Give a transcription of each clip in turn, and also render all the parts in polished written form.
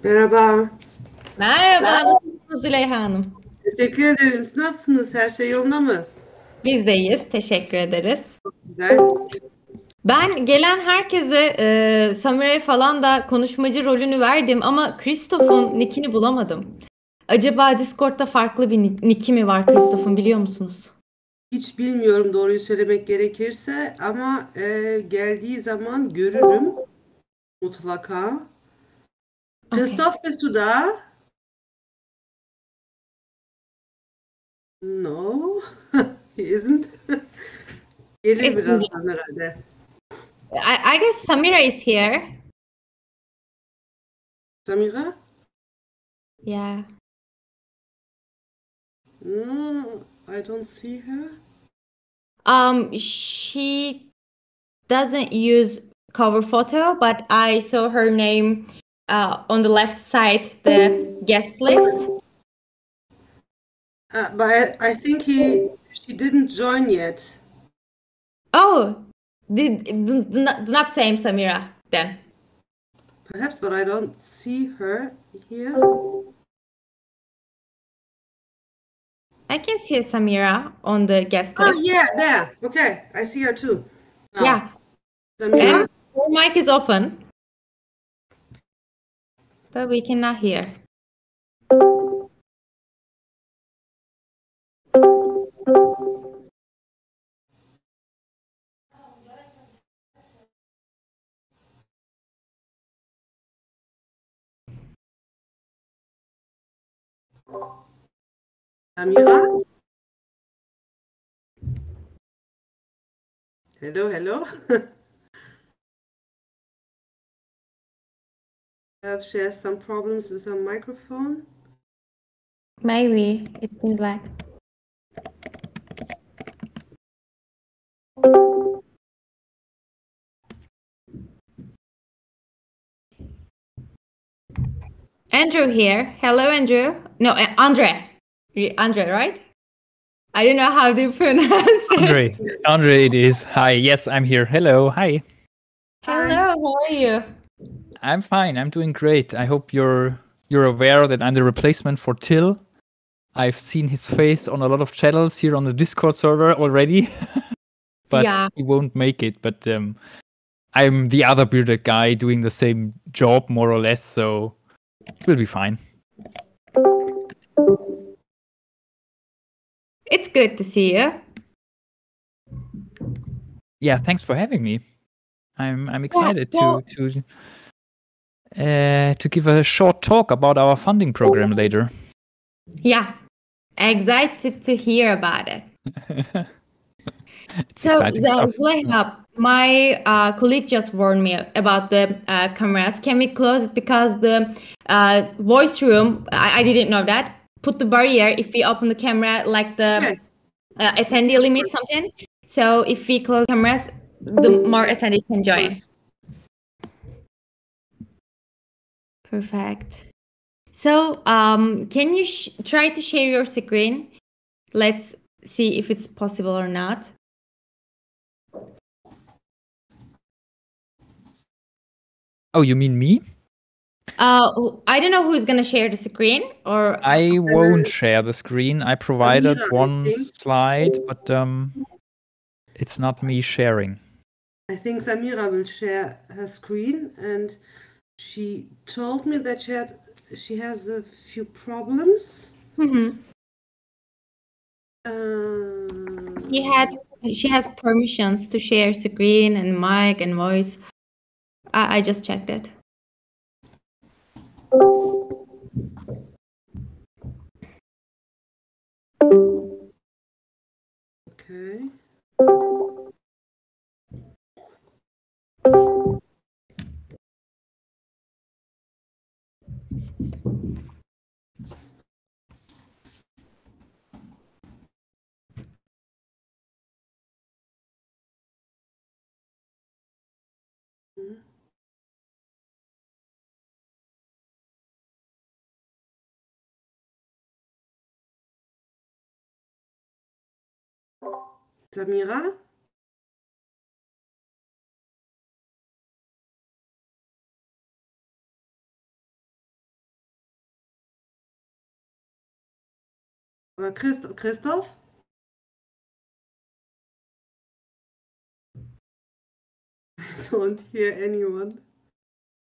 Merhaba. Merhaba, nasılsınız Züleyha Hanım? Teşekkür ederim. Siz nasılsınız? Her şey yolunda mı? Biz de iyiyiz, teşekkür ederiz. Güzel. Ben gelen herkese Samira'ya falan da konuşmacı rolünü verdim ama Christoph'un nickini bulamadım. Acaba Discord'da farklı bir nicki mi var Christoph'un biliyor musunuz? Hiç bilmiyorum doğruyu söylemek gerekirse ama geldiği zaman görürüm mutlaka. Okay. Christoph, bist du da? No. He isn't. Gelir It seems birazdan herhalde. I guess Samira is here. Samira? Yeah. No, I don't see her. She doesn't use cover photo, but I saw her name on the left side, the guest list. But I think she didn't join yet. Oh, not same Samira then. Perhaps, but I don't see her here. I can see Samira on the guest Oh, list. yeah, there. Okay, I see her too. Now, Yeah, Samira? and her mic is open, but we cannot hear. Samira? Hello, hello. Perhaps she has some problems with her microphone. Maybe it seems like. Andrew here. Hello, Andrew. No, Andre. Andre, right? I don't know how to pronounce it. Andre, it is. Hi, yes, I'm here. Hello, hi. Hello, how are you? I'm fine. I'm doing great. I hope you're aware that I'm the replacement for Till. I've seen his face on a lot of channels here on the Discord server already, but Yeah. he won't make it. But I'm the other bearded guy doing the same job, more or less, so we'll be fine. It's good to see you. Yeah, thanks for having me. I'm excited well- to give a short talk about our funding program later. Yeah, excited to hear about it. So, exciting stuff. Züleyha, my colleague just warned me about the cameras. Can we close it because the voice room, I didn't know that, put the barrier if we open the camera like the attendee limit something. So if we close cameras, the more attendee can join. Perfect. So can you try to share your screen? Let's see if it's possible or not. Oh, you mean me? I don't know who's gonna share the screen, or I won't share the screen. I provided Samira, I one think. slide, but it's not me sharing. I think Samira will share her screen, and she told me that she has a few problems. She has permissions to share screen and mic and voice. I just checked it. Okay. Samira? Christoph? I don't hear anyone.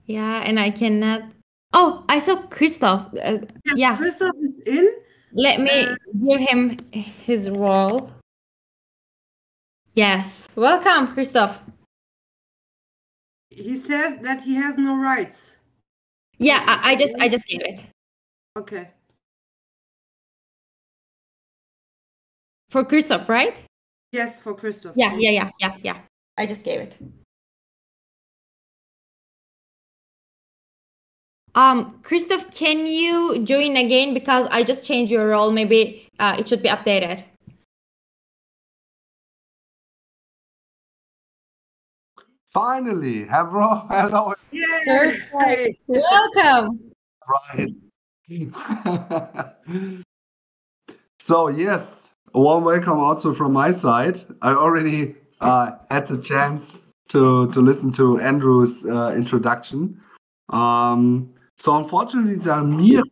Yeah, and I cannot. Oh, I saw Christoph. Yeah, Christoph is in. let me give him his role. Yes, welcome, Christoph. He says that he has no rights. Yeah, I just gave it Okay. for Christoph, right? Yes, for Christoph. Yeah. I just gave it. Christoph, can you join again because I just changed your role? Maybe it should be updated. Finally, hello. Yay! Perfect. Welcome. Right. So yes, a warm welcome also from my side. I already had the chance to listen to Andrew's introduction. So unfortunately, Samir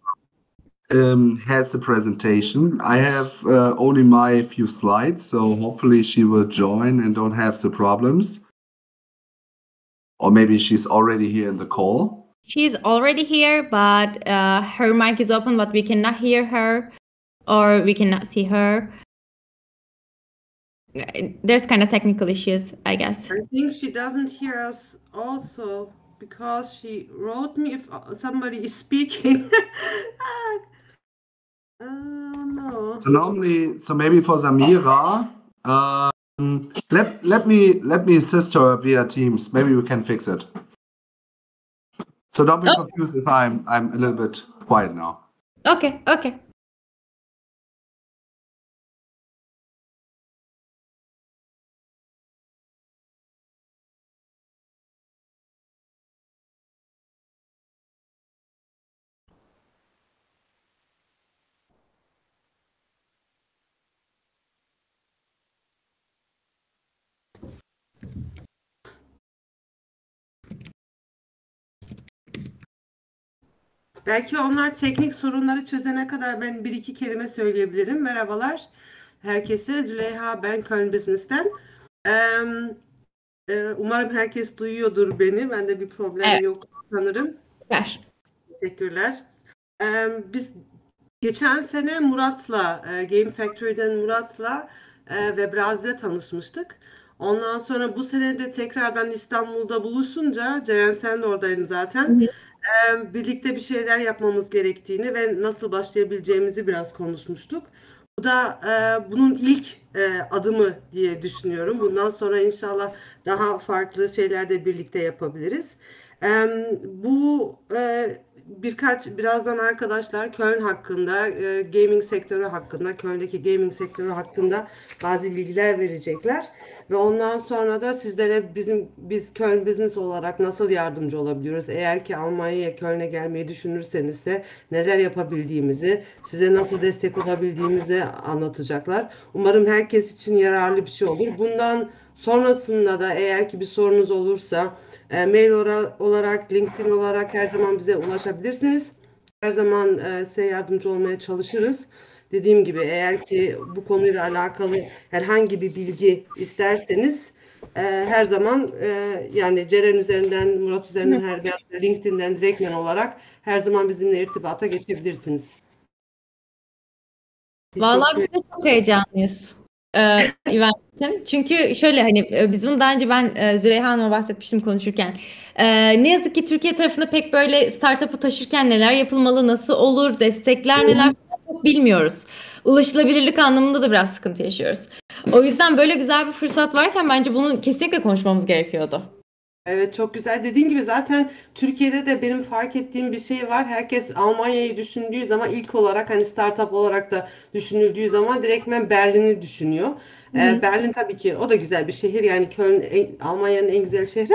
has the presentation. I have only my few slides, so hopefully she will join and don't have the problems. Or maybe she's already here in the call. She's already here, but her mic is open, but we cannot hear her or we cannot see her. There's kind of technical issues, I guess. I think she doesn't hear us also because she wrote me if somebody is speaking. No. So normally, so maybe for Samira, let me assist her via Teams. Maybe we can fix it. So don't be confused if I'm a little bit quiet now. Okay. Belki onlar teknik sorunları çözene kadar ben bir iki kelime söyleyebilirim. Merhabalar herkese. Züleyha, ben Köln Business'ten. Umarım herkes duyuyordur beni. Bende bir problem yok sanırım. Süper. Teşekkürler. Biz geçen sene Murat'la, Game Factory'den Murat'la Webraz'da tanışmıştık. Ondan sonra bu sene de tekrardan İstanbul'da buluşunca, Ceren sen de oradaydın zaten. Birlikte bir şeyler yapmamız gerektiğini ve nasıl başlayabileceğimizi biraz konuşmuştuk. Bu da bunun ilk adımı diye düşünüyorum. Bundan sonra inşallah daha farklı şeyler de birlikte yapabiliriz. Bu birazdan arkadaşlar Köln hakkında, gaming sektörü hakkında, Köln'deki gaming sektörü hakkında bazı bilgiler verecekler. Ve ondan sonra da sizlere biz Köln Business olarak nasıl yardımcı olabiliyoruz? Eğer ki Almanya'ya, Köln'e gelmeyi düşünürseniz de neler yapabildiğimizi, size nasıl destek olabildiğimizi anlatacaklar. Umarım herkes için yararlı bir şey olur. Bundan sonrasında da eğer ki bir sorunuz olursa mail olarak, LinkedIn olarak her zaman bize ulaşabilirsiniz. Her zaman size yardımcı olmaya çalışırız. Dediğim gibi eğer ki bu konuyla alakalı herhangi bir bilgi isterseniz her zaman yani Ceren üzerinden, Murat üzerinden veya LinkedIn'den direktmen olarak her zaman bizimle irtibata geçebilirsiniz. Vallahi biz de çok heyecanlıyız. Event için. Çünkü şöyle hani biz bunu daha önce ben Züleyha Hanım'a bahsetmiştim konuşurken. Ne yazık ki Türkiye tarafında pek böyle startup'ı taşırken neler yapılmalı, nasıl olur, destekler neler çok bilmiyoruz. Ulaşılabilirlik anlamında da biraz sıkıntı yaşıyoruz. O yüzden böyle güzel bir fırsat varken bence bunu kesinlikle konuşmamız gerekiyordu. Evet çok güzel. Dediğim gibi zaten Türkiye'de de benim fark ettiğim bir şey var. Herkes Almanya'yı düşündüğü zaman ilk olarak hani startup olarak da düşünüldüğü zaman direktmen Berlin'i düşünüyor. Berlin tabii ki o da güzel bir şehir. Yani Köln Almanya'nın en güzel şehri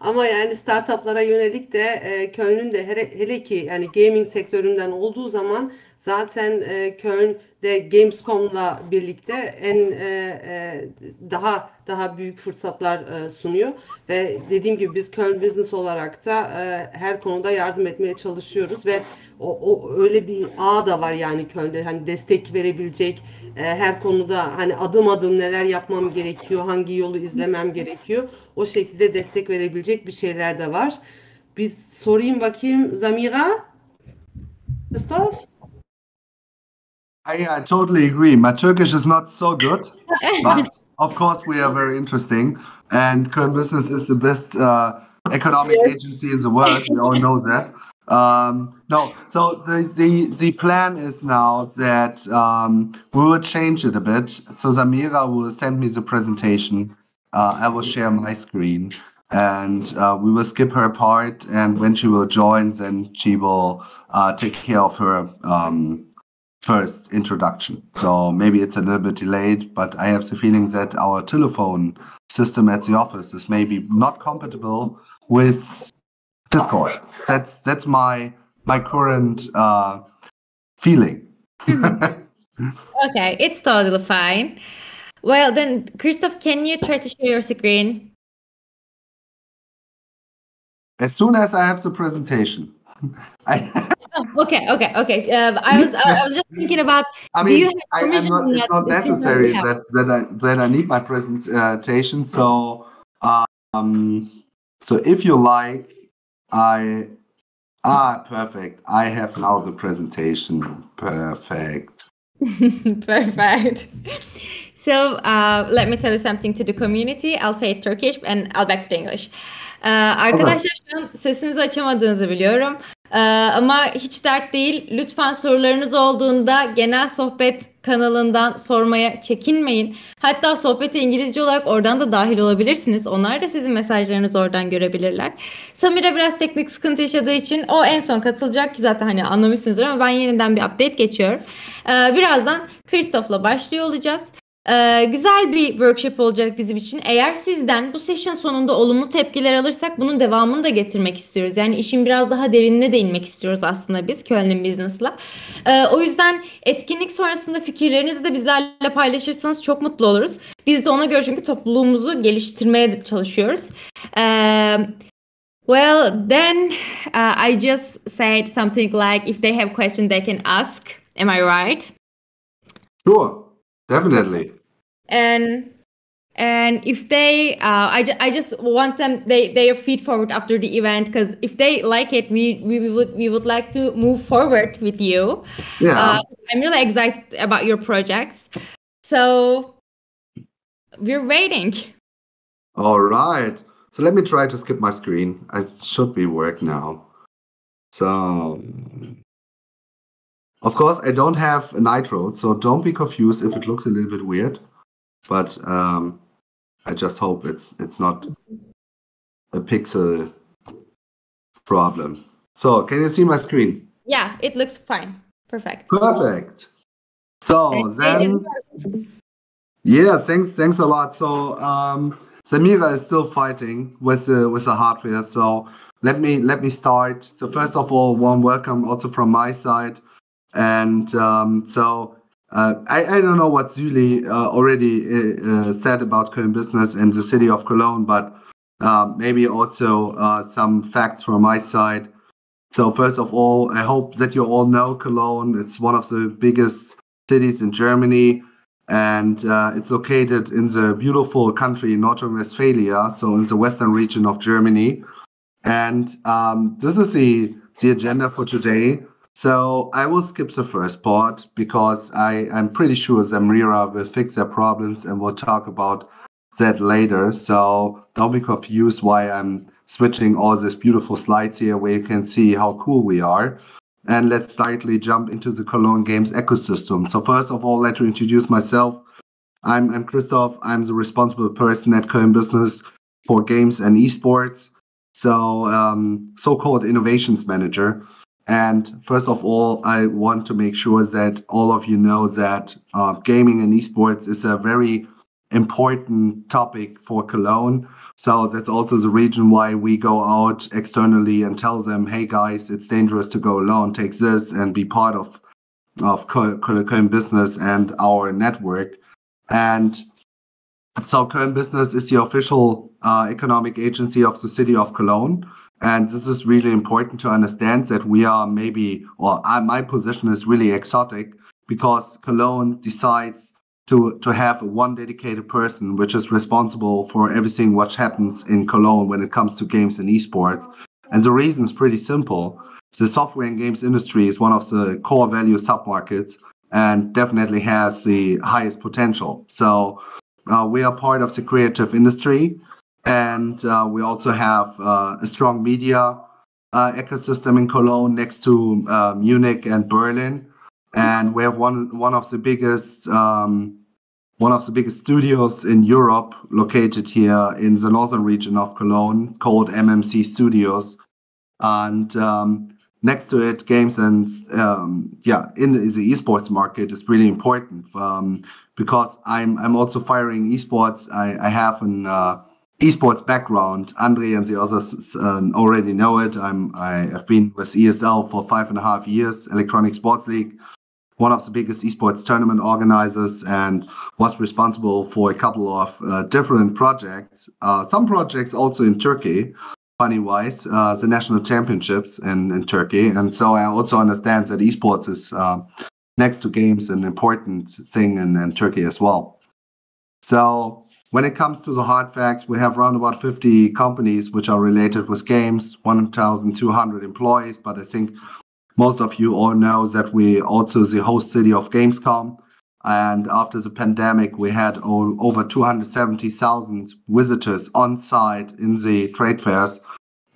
ama yani startuplara yönelik de Köln'ün de hele ki yani gaming sektöründen olduğu zaman zaten Köln'de Gamescom'la birlikte daha daha büyük fırsatlar sunuyor. Ve dediğim gibi biz Köln Business olarak da her konuda yardım etmeye çalışıyoruz ve o öyle bir ağ da var yani Köln'de, hani destek verebilecek her konuda, hani adım adım neler yapmam gerekiyor, hangi yolu izlemem gerekiyor, o şekilde destek verebilecek bir şeyler de var. Biz sorayım bakayım Zamira, Christoph? I totally agree. My Turkish is not so good, but of course we are very interesting. And Köln Business is the best economic Yes. agency in the world. We all know that. No, so the plan is now that we will change it a bit. So Zamira will send me the presentation. I will share my screen, and we will skip her part. And when she will join, then she will take care of her first introduction. So maybe it's a little bit delayed, but I have the feeling that our telephone system at the office is maybe not compatible with Discord. That's my current feeling. Okay, it's totally fine. Well, then, Christoph, can you try to share your screen? As soon as I have the presentation. Oh, okay. I was just thinking about. I do you mean, have permission on it's that? not This is what necessary we have. that I need my presentation. So, so if you like, perfect. I have now the presentation. Perfect. Perfect. So let me tell you something to the community. I'll say it Turkish and I'll back to the English. Arkadaşlar, şu an sesinizi açamadığınızı biliyorum. Ama hiç dert değil. Lütfen sorularınız olduğunda genel sohbet kanalından sormaya çekinmeyin. Hatta sohbete İngilizce olarak oradan da dahil olabilirsiniz. Onlar da sizin mesajlarınızı oradan görebilirler. Samira biraz teknik sıkıntı yaşadığı için o en son katılacak ki zaten hani anlamışsınızdır, ama ben yeniden bir update geçiyorum. Birazdan Christoph'la başlıyor olacağız. Güzel bir workshop olacak bizim için. Eğer sizden bu session sonunda olumlu tepkiler alırsak bunun devamını da getirmek istiyoruz. Yani işin biraz daha derinine de inmek istiyoruz aslında biz Köln In Business'la. O yüzden etkinlik sonrasında fikirlerinizi de bizlerle paylaşırsanız çok mutlu oluruz. Biz de ona göre çünkü topluluğumuzu geliştirmeye çalışıyoruz. Well, then I just said something like if they have questions they can ask. Am I right? Sure, definitely. And if they I just want them they feed forward after the event, because if they like it, we would like to move forward with you. Yeah. I'm really excited about your projects, so we're waiting. All right. So let me try to skip my screen. I should be work now. So, of course, I don't have a nitro, so don't be confused if it looks a little bit weird. But I just hope it's not a pixel problem. So, can you see my screen? Yeah, it looks fine. Perfect. Perfect. So then, yeah, thanks a lot. So Samira is still fighting with the hardware. So let me start. So first of all, warm welcome also from my side. And I don't know what Züli already said about Köln Business and the city of Cologne, but maybe also some facts from my side. So first of all, I hope that you all know Cologne. It's one of the biggest cities in Germany, and it's located in the beautiful country North Rhine-Westphalia, so in the western region of Germany. And this is the agenda for today. So I will skip the first part because I'm pretty sure Zamira will fix their problems and we'll talk about that later. So don't be confused why I'm switching all these beautiful slides here where you can see how cool we are. And let's directly jump into the Cologne Games ecosystem. So first of all, let me introduce myself. I'm Christoph. I'm the responsible person at Köln Business for games and esports. So so-called innovations manager. And first of all, I want to make sure that all of you know that gaming and esports is a very important topic for Cologne. So that's also the reason why we go out externally and tell them, hey guys, it's dangerous to go alone. Take this and be part of Köln Business and our network. And So KölnBusiness is the official economic agency of the city of Cologne. And this is really important to understand that we are my position is really exotic because Cologne decides to have one dedicated person which is responsible for everything what happens in Cologne when it comes to games and esports. And the reason is pretty simple. The software and games industry is one of the core value submarkets and definitely has the highest potential. So we are part of the creative industry, and we also have a strong media ecosystem in Cologne next to Munich and Berlin. And we have one of the biggest studios in Europe located here in the northern region of Cologne called MMC Studios. And next to it, games and in the esports market is really important because I'm also firing esports. I have an esports background. Andre and the others already know it. I have been with ESL for 5.5 years, Electronic Sports League, one of the biggest esports tournament organizers, and was responsible for a couple of different projects. Some projects also in Turkey, funny-wise, the national championships in Turkey. And so I also understand that esports is, next to games, an important thing in Turkey as well. So when it comes to the hard facts, we have around about 50 companies which are related with games, 1,200 employees, but I think most of you all know that we also the host city of Gamescom. And after the pandemic, we had over 270,000 visitors on site in the trade fairs.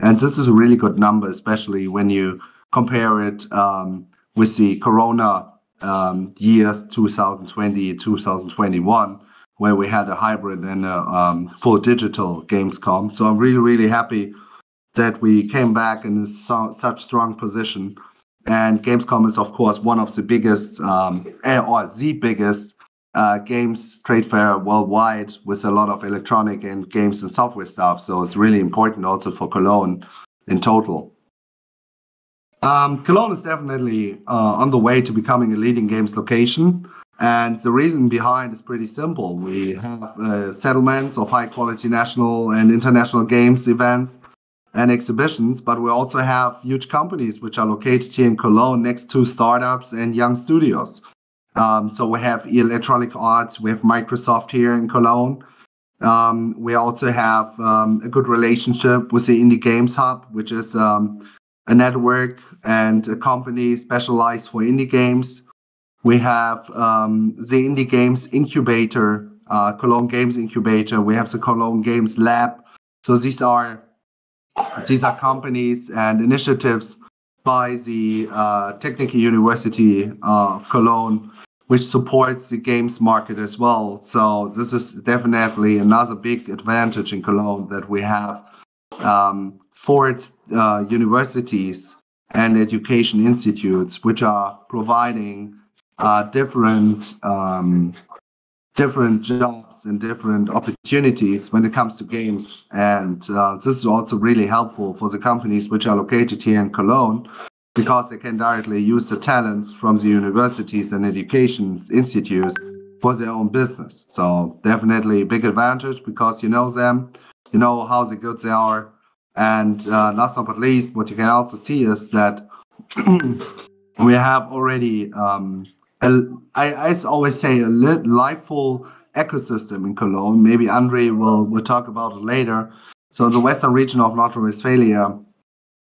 And this is a really good number, especially when you compare it with the Corona years 2020, 2021, where we had a hybrid and a full digital Gamescom. So I'm really, really happy that we came back in such strong position. And Gamescom is, of course, one of the biggest, or the biggest games trade fair worldwide, with a lot of electronic and games and software stuff. So it's really important also for Cologne in total. Cologne is definitely on the way to becoming a leading games location. And the reason behind is pretty simple. We have settlements of high quality national and international games events and exhibitions, but we also have huge companies which are located here in Cologne next to startups and young studios. So we have Electronic Arts, we have Microsoft here in Cologne. We also have a good relationship with the Indie Games Hub, which is a network and a company specialized for indie games. We have the Indie Games Incubator, Cologne Games Incubator. We have the Cologne Games Lab. So these are companies and initiatives by the Technical University of Cologne, which supports the games market as well. So this is definitely another big advantage in Cologne, that we have 4 universities and education institutes which are providing different jobs and different opportunities when it comes to games. And this is also really helpful for the companies which are located here in Cologne, because they can directly use the talents from the universities and education institutes for their own business. So definitely a big advantage, because you know them, you know how the good they are. And last but not least, what you can also see is that we have already I always say a liveful ecosystem in Cologne. Maybe Andre will talk about it later. So in the western region of North Rhine-Westphalia,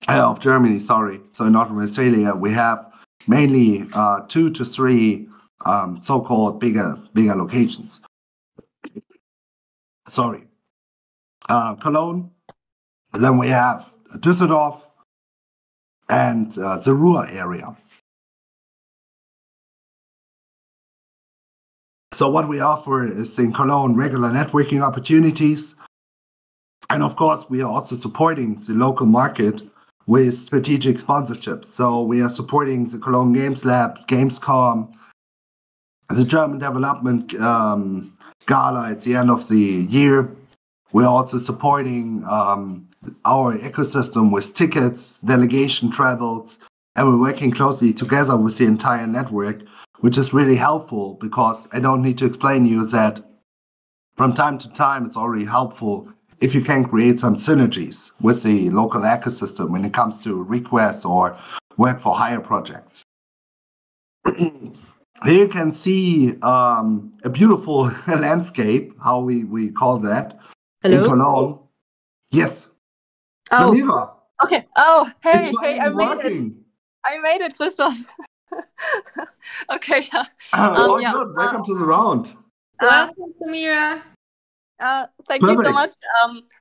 of Germany, sorry. So in North Rhine-Westphalia, we have mainly 2 to 3 so-called bigger locations. Sorry. Cologne. Then we have Düsseldorf and the Ruhr area. So what we offer is in Cologne regular networking opportunities. And of course, we are also supporting the local market with strategic sponsorships. So we are supporting the Cologne Games Lab, Gamescom, the German Development Gala at the end of the year. We're also supporting our ecosystem with tickets, delegation travels, and we're working closely together with the entire network, which is really helpful, because I don't need to explain to you that from time to time, it's already helpful if you can create some synergies with the local ecosystem when it comes to requests or work for hire projects. Here you can see a beautiful landscape, how we call that, in Hello? Cologne. Yes, Oh, Samira, okay. Oh, it's hey, I finally made it. working. I made it, Christoph. Okay, yeah. Oh, Yeah. good. Welcome to the round. Welcome, Samira. Thank you so Perfect. much.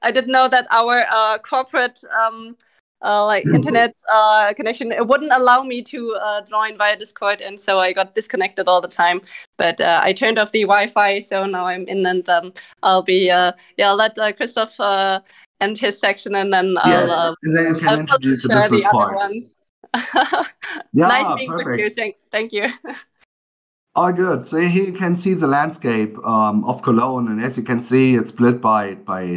I didn't know that our corporate like internet connection, it wouldn't allow me to join via Discord, and so I got disconnected all the time. But I turned off the Wi-Fi, so now I'm in, and I'll be I'll let Christoph end his section, and then Yes, I'll and then you can introduce the publish, the business other part. ones. Yeah, Nice being with perfect. you. Thank you. Oh, good. So here you can see the landscape of Cologne, and as you can see, it's split by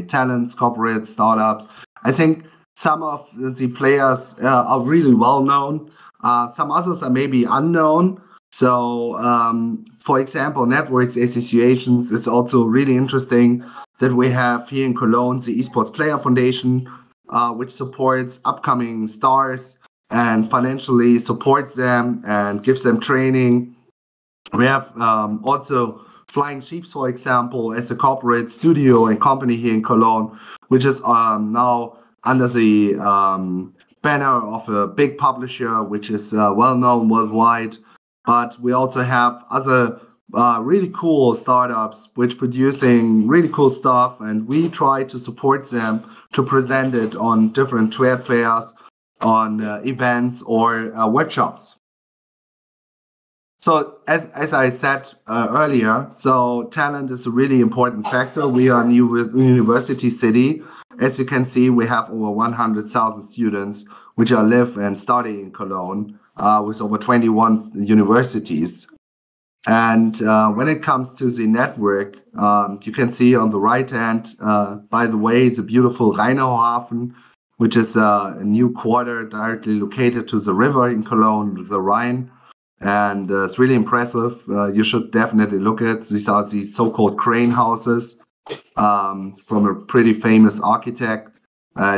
talents, corporates, startups. I think some of the players are really well known. Some others are maybe unknown. So, for example, networks associations is also really interesting that we have here in Cologne the Esports Player Foundation, which supports upcoming stars and financially supports them and gives them training. We have also Flying Sheeps, for example, as a corporate studio and company here in Cologne, which is now under the banner of a big publisher, which is well known worldwide. But we also have other really cool startups which producing really cool stuff, and we try to support them to present it on different trade fairs, on events or workshops. So as I said earlier, so talent is a really important factor. We are a new university city. As you can see, we have over 100,000 students which are live and study in Cologne with over 21 universities. And when it comes to the network, you can see on the right hand, by the way, the beautiful Rheinauhafen, which is a new quarter directly located to the river in Cologne, the Rhine. And it's really impressive. You should definitely look at. These are the so-called crane houses from a pretty famous architect,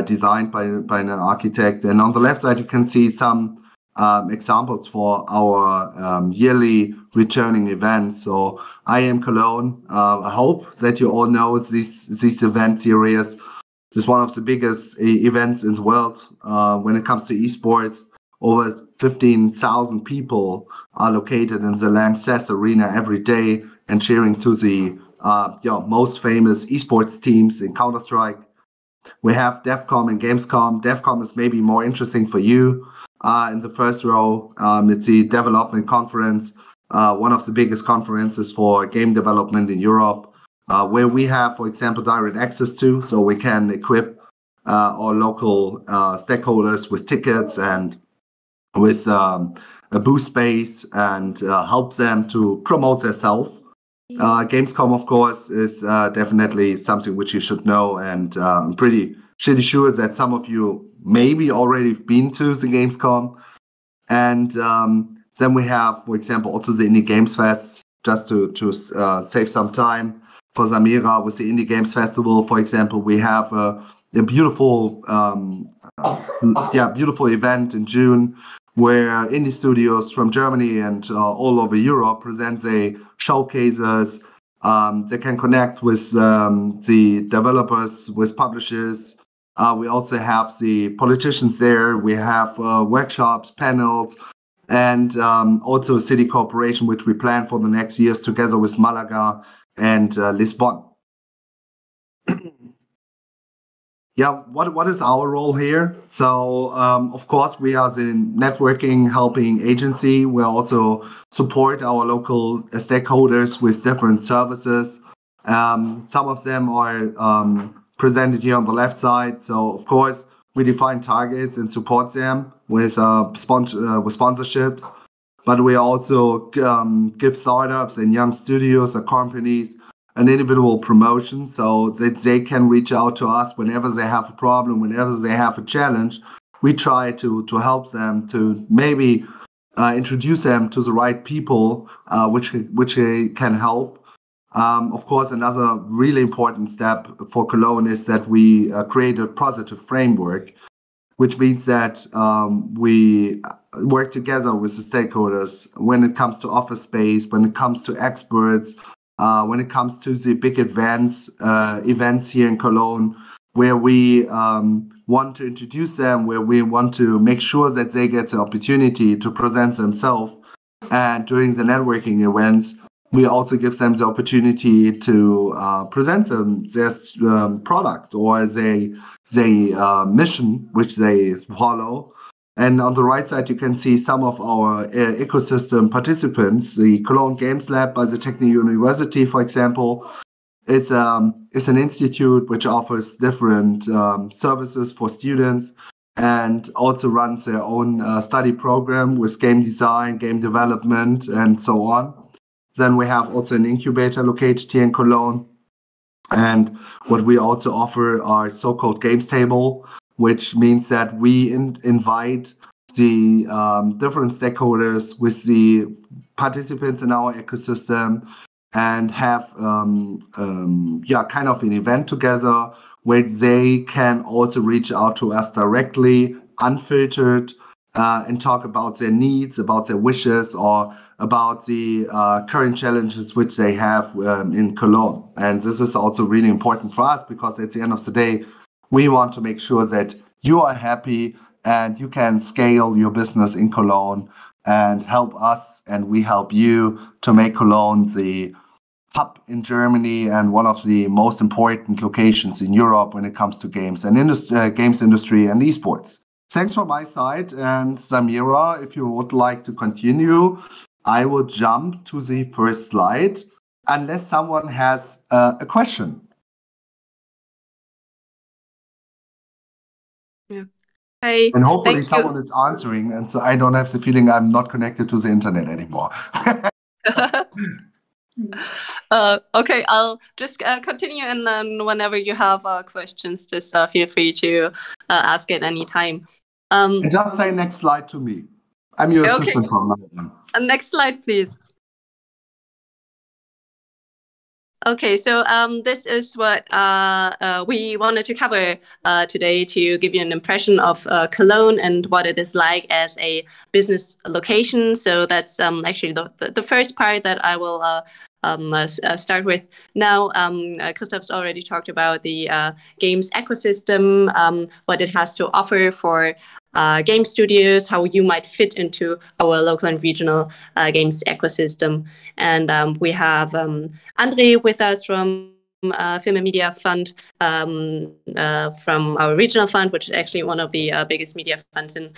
designed by an architect. And on the left side, you can see some examples for our yearly returning events. So I Am Cologne. I hope that you all know this event series. This is one of the biggest events in the world when it comes to esports. Over 15,000 people are located in the Lanxess Arena every day and cheering to the most famous esports teams in Counter-Strike. We have DevCom and Gamescom. DevCom is maybe more interesting for you. In the first row, it's the development conference, one of the biggest conferences for game development in Europe, where we have, for example, direct access to, so we can equip our local stakeholders with tickets and with a booth space and help them to promote themselves. Gamescom, of course, is definitely something which you should know, and I'm pretty sure that some of you maybe already been to the Gamescom. And then we have, for example, also the Indie Games Fest, just to save some time for Samira with the Indie Games Festival. For example, we have a beautiful event in June where indie studios from Germany and all over Europe present their showcases. They can connect with the developers, with publishers. We also have the politicians there. We have workshops, panels, and also city cooperation, which we plan for the next years together with Malaga and Lisbon. Yeah, what is our role here? So, of course, we are the networking, helping agency. We also support our local stakeholders with different services. Some of them are presented here on the left side. So, of course, we define targets and support them with sponsorships. But we also give startups and young studios or companies an individual promotion so that they can reach out to us whenever they have a problem, whenever they have a challenge. We try to help them, to maybe introduce them to the right people which can help. Of course, another really important step for Cologne is that we create a positive framework, which means that we work together with the stakeholders when it comes to office space, when it comes to experts, when it comes to the big events here in Cologne, where we want to introduce them, where we want to make sure that they get the opportunity to present themselves. And during the networking events, we also give them the opportunity to present them their product or their mission, which they follow. And on the right side, you can see some of our ecosystem participants. The Cologne Games Lab by the Technical University, for example, it's an institute which offers different services for students and also runs their own study program with game design, game development, and so on. Then we have also an incubator located here in Cologne. And what we also offer are so-called games table, which means that we invite the different stakeholders with the participants in our ecosystem and have kind of an event together where they can also reach out to us directly, unfiltered, and talk about their needs, about their wishes, or about the current challenges which they have in Cologne. And this is also really important for us because at the end of the day, we want to make sure that you are happy and you can scale your business in Cologne and help us, and we help you to make Cologne the hub in Germany and one of the most important locations in Europe when it comes to games and games industry and esports. Thanks from my side. And Samira, if you would like to continue, I will jump to the first slide unless someone has a question. Yeah. Hey, and hopefully someone is answering, and so I don't have the feeling I'm not connected to the internet anymore. Okay, I'll just continue, and then whenever you have questions, just feel free to ask at any time. And just say next slide to me. I'm your assistant from now on. Next slide, please. Okay, so this is what we wanted to cover today to give you an impression of Cologne and what it is like as a business location. So that's actually the first part that I will start with. Now, Christoph's already talked about the games ecosystem, what it has to offer for game studios, how you might fit into our local and regional games ecosystem. And we have André with us from Film and Media Fund, from our regional fund, which is actually one of the biggest media funds in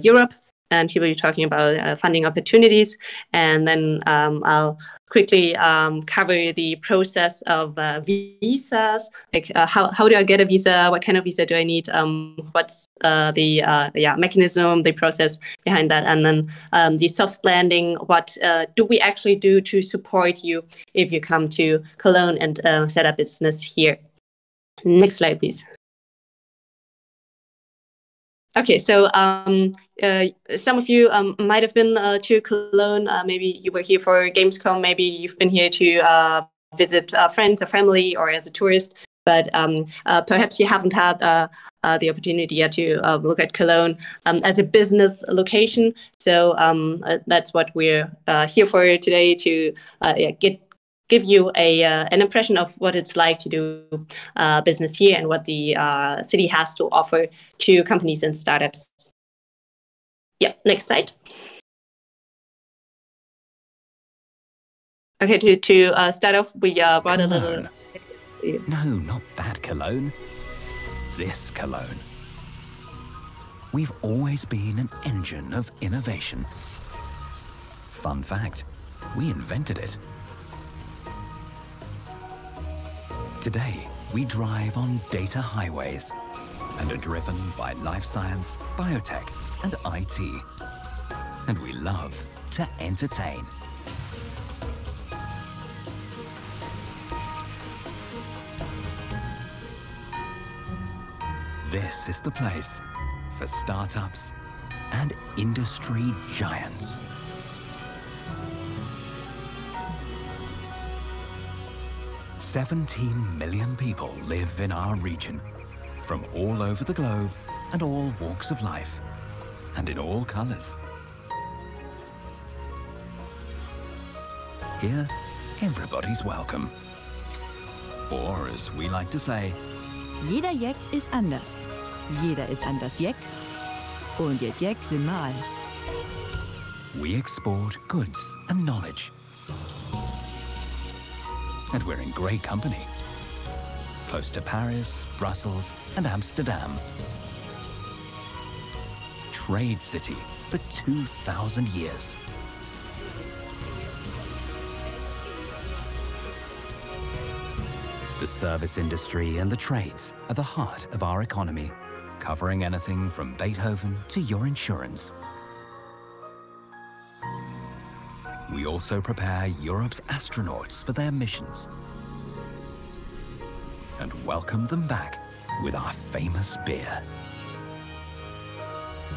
Europe. And he will be talking about funding opportunities. And then I'll quickly cover the process of visas, like how do I get a visa? What kind of visa do I need? What's the mechanism, the process behind that? And then the soft landing, what do we actually do to support you if you come to Cologne and set up business here? Next slide, please. Okay, so some of you might have been to Cologne. Maybe you were here for Gamescom. Maybe you've been here to visit friends or family or as a tourist. But perhaps you haven't had the opportunity yet to look at Cologne as a business location. So that's what we're here for today, to give you an impression of what it's like to do business here and what the city has to offer to companies and startups. Yeah, next slide. Okay, to start off, we brought a little... No, not that Cologne. This Cologne. We've always been an engine of innovation. Fun fact, we invented it. Today, we drive on data highways and are driven by life science, biotech, and IT. And we love to entertain. This is the place for startups and industry giants. 17 million people live in our region, from all over the globe and all walks of life, and in all colours. Here, everybody's welcome. Or, as we like to say, Jeder Jeck ist anders. Jeder ist anders Jeck. Und jetzt Jeck sind mal. we export goods and knowledge. And we're in great company. Close to Paris, Brussels and Amsterdam. Trade city for 2,000 years. The service industry and the trades are the heart of our economy, covering anything from Beethoven to your insurance. We also prepare Europe's astronauts for their missions and welcome them back with our famous beer.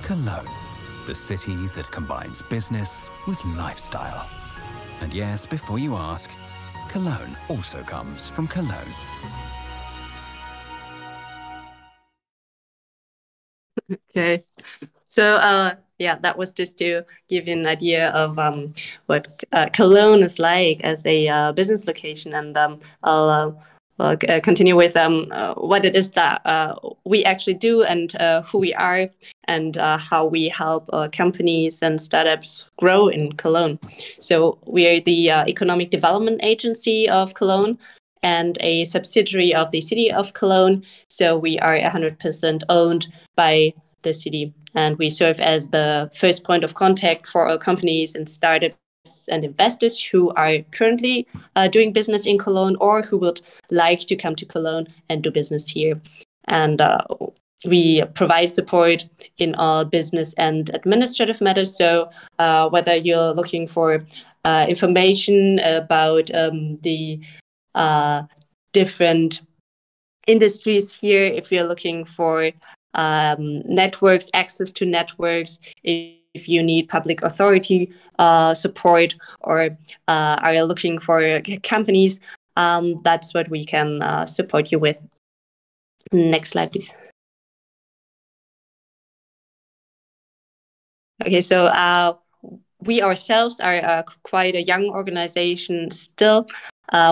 Cologne, the city that combines business with lifestyle. And yes, before you ask, Cologne also comes from Cologne. Okay. So, yeah, that was just to give you an idea of what Cologne is like as a business location. And I'll continue with what it is that we actually do and who we are and how we help companies and startups grow in Cologne. So we are the Economic Development Agency of Cologne and a subsidiary of the city of Cologne. So we are 100% owned by the city, and we serve as the first point of contact for our companies and startups and investors who are currently doing business in Cologne or who would like to come to Cologne and do business here. And we provide support in all business and administrative matters. So whether you're looking for information about the different industries here, if you're looking for networks, access to networks, if you need public authority support, or are you looking for companies, that's what we can support you with. Next slide, please. Okay, so we ourselves are quite a young organization still.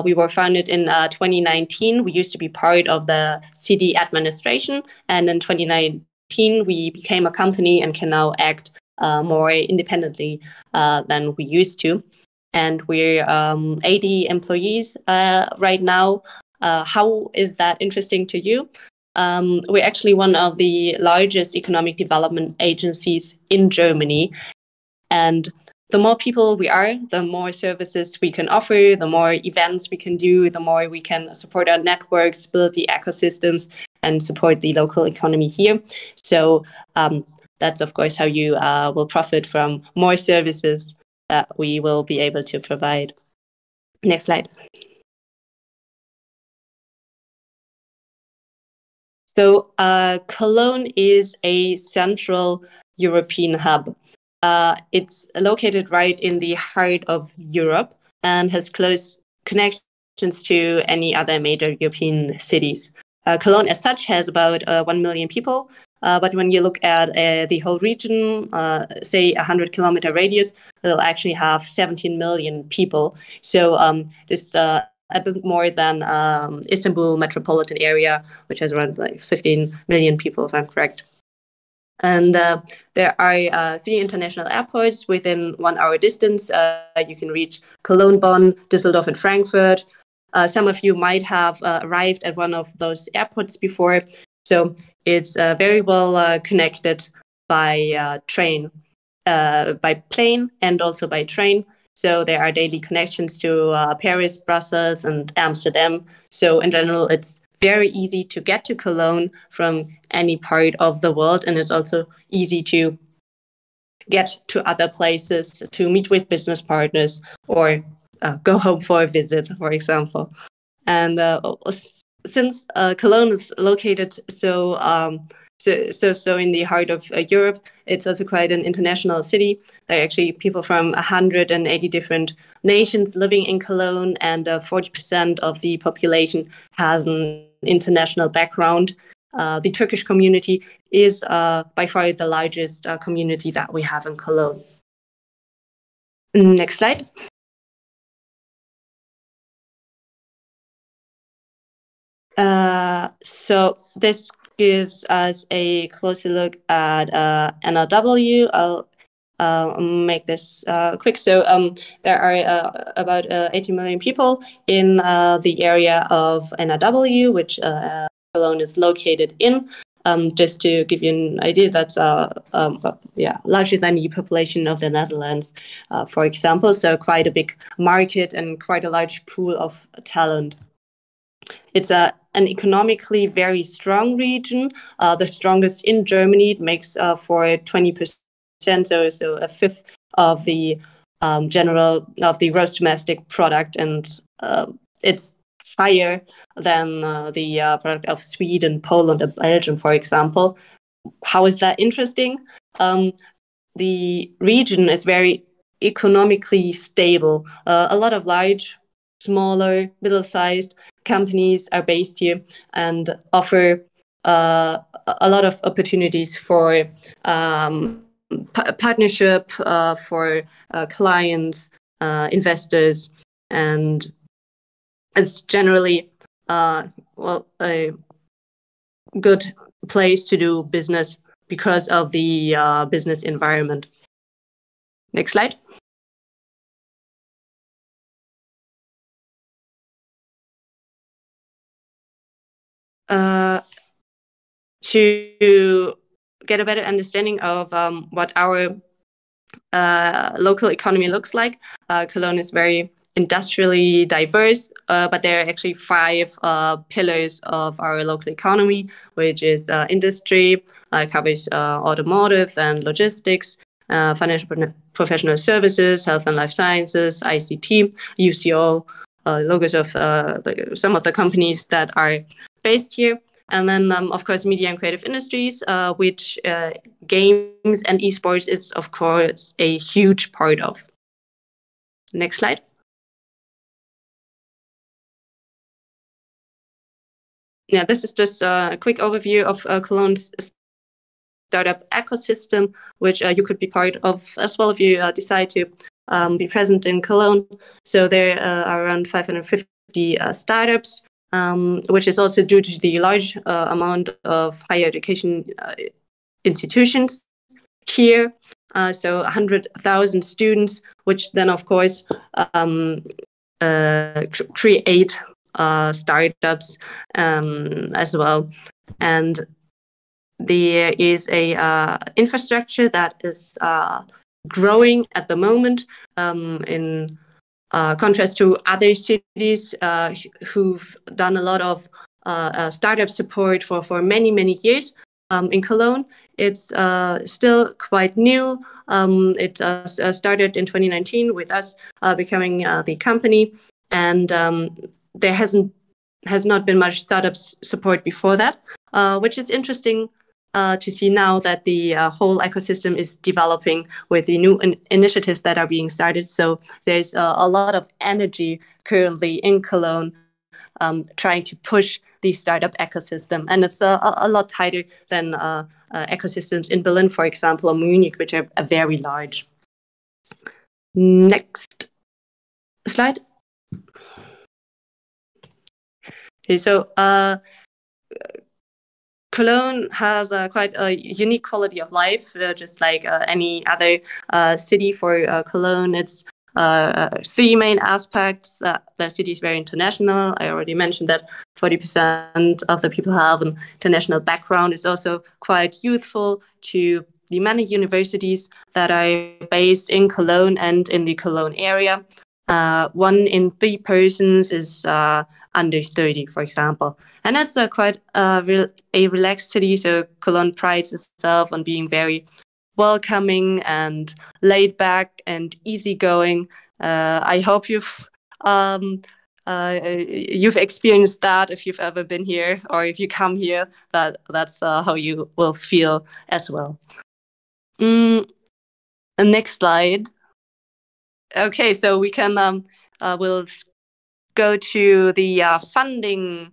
We were founded in 2019. We used to be part of the city administration, and in 2019 we became a company and can now act more independently than we used to. And we're 80 employees right now. How is that interesting to you? We're actually one of the largest economic development agencies in Germany. And the more people we are, the more services we can offer, the more events we can do, the more we can support our networks, build the ecosystems, and support the local economy here. So that's, of course, how you will profit from more services that we will be able to provide. Next slide. So Cologne is a central European hub. It's located right in the heart of Europe and has close connections to any other major European cities. Cologne as such has about 1 million people, but when you look at the whole region, say 100-kilometer radius, it'll actually have 17 million people. So just a bit more than Istanbul metropolitan area, which has around like 15 million people, if I'm correct. And there are 3 international airports within 1 hour distance. You can reach Cologne, Bonn, Düsseldorf, and Frankfurt. Some of you might have arrived at one of those airports before. So it's very well connected by by plane and also by train. So there are daily connections to Paris, Brussels, and Amsterdam. So in general, it's very easy to get to Cologne from any part of the world, and it's also easy to get to other places to meet with business partners or go home for a visit, for example. And since Cologne is located so So in the heart of Europe, it's also quite an international city. There are actually people from 180 different nations living in Cologne, and 40% of the population has an international background. The Turkish community is by far the largest community that we have in Cologne. Next slide. So this gives us a closer look at NRW. I'll make this quick. So there are about 80 million people in the area of NRW, which Cologne is located in. Just to give you an idea, that's larger than the population of the Netherlands, for example. So quite a big market and quite a large pool of talent. It's an economically very strong region, the strongest in Germany. It makes for 20%, so a fifth of the gross domestic product, and it's higher than the product of Sweden, Poland, and Belgium, for example. How is that interesting? The region is very economically stable. A lot of large, smaller, middle-sized companies are based here and offer a lot of opportunities for partnership for clients, investors, and it's generally a good place to do business because of the business environment. Next slide. To get a better understanding of what our local economy looks like, Cologne is very industrially diverse, but there are actually 5 pillars of our local economy, which is industry, covers automotive and logistics, financial professional services, health and life sciences, ICT. You see all logos of some of the companies that are based here. And then, of course, media and creative industries, which games and esports is, of course, a huge part of. Next slide. Yeah, this is just a quick overview of Cologne's startup ecosystem, which you could be part of as well if you decide to be present in Cologne. So there are around 550 startups. Which is also due to the large amount of higher education institutions here. So 100,000 students, which then, of course, create startups as well. And there is a infrastructure that is growing at the moment in contrast to other cities who've done a lot of startup support for many years. In Cologne, it's still quite new. It started in 2019 with us becoming the company, and there has not been much startup support before that, which is interesting to see now that the whole ecosystem is developing with the new initiatives that are being started. So there's a lot of energy currently in Cologne trying to push the startup ecosystem. And it's a lot tighter than ecosystems in Berlin, for example, or Munich, which are very large. Next slide. Okay, so Cologne has quite a unique quality of life, just like any other city. For Cologne, it's 3 main aspects. The city is very international. I already mentioned that 40% of the people have an international background. It's also quite youthful to the many universities that are based in Cologne and in the Cologne area. 1 in 3 persons is under 30, for example. And that's quite a relaxed city. So Cologne prides itself on being very welcoming and laid back and easygoing. I hope you've you've experienced that if you've ever been here, or if you come here, that's how you will feel as well. The next slide. Okay, so we can we'll go to the funding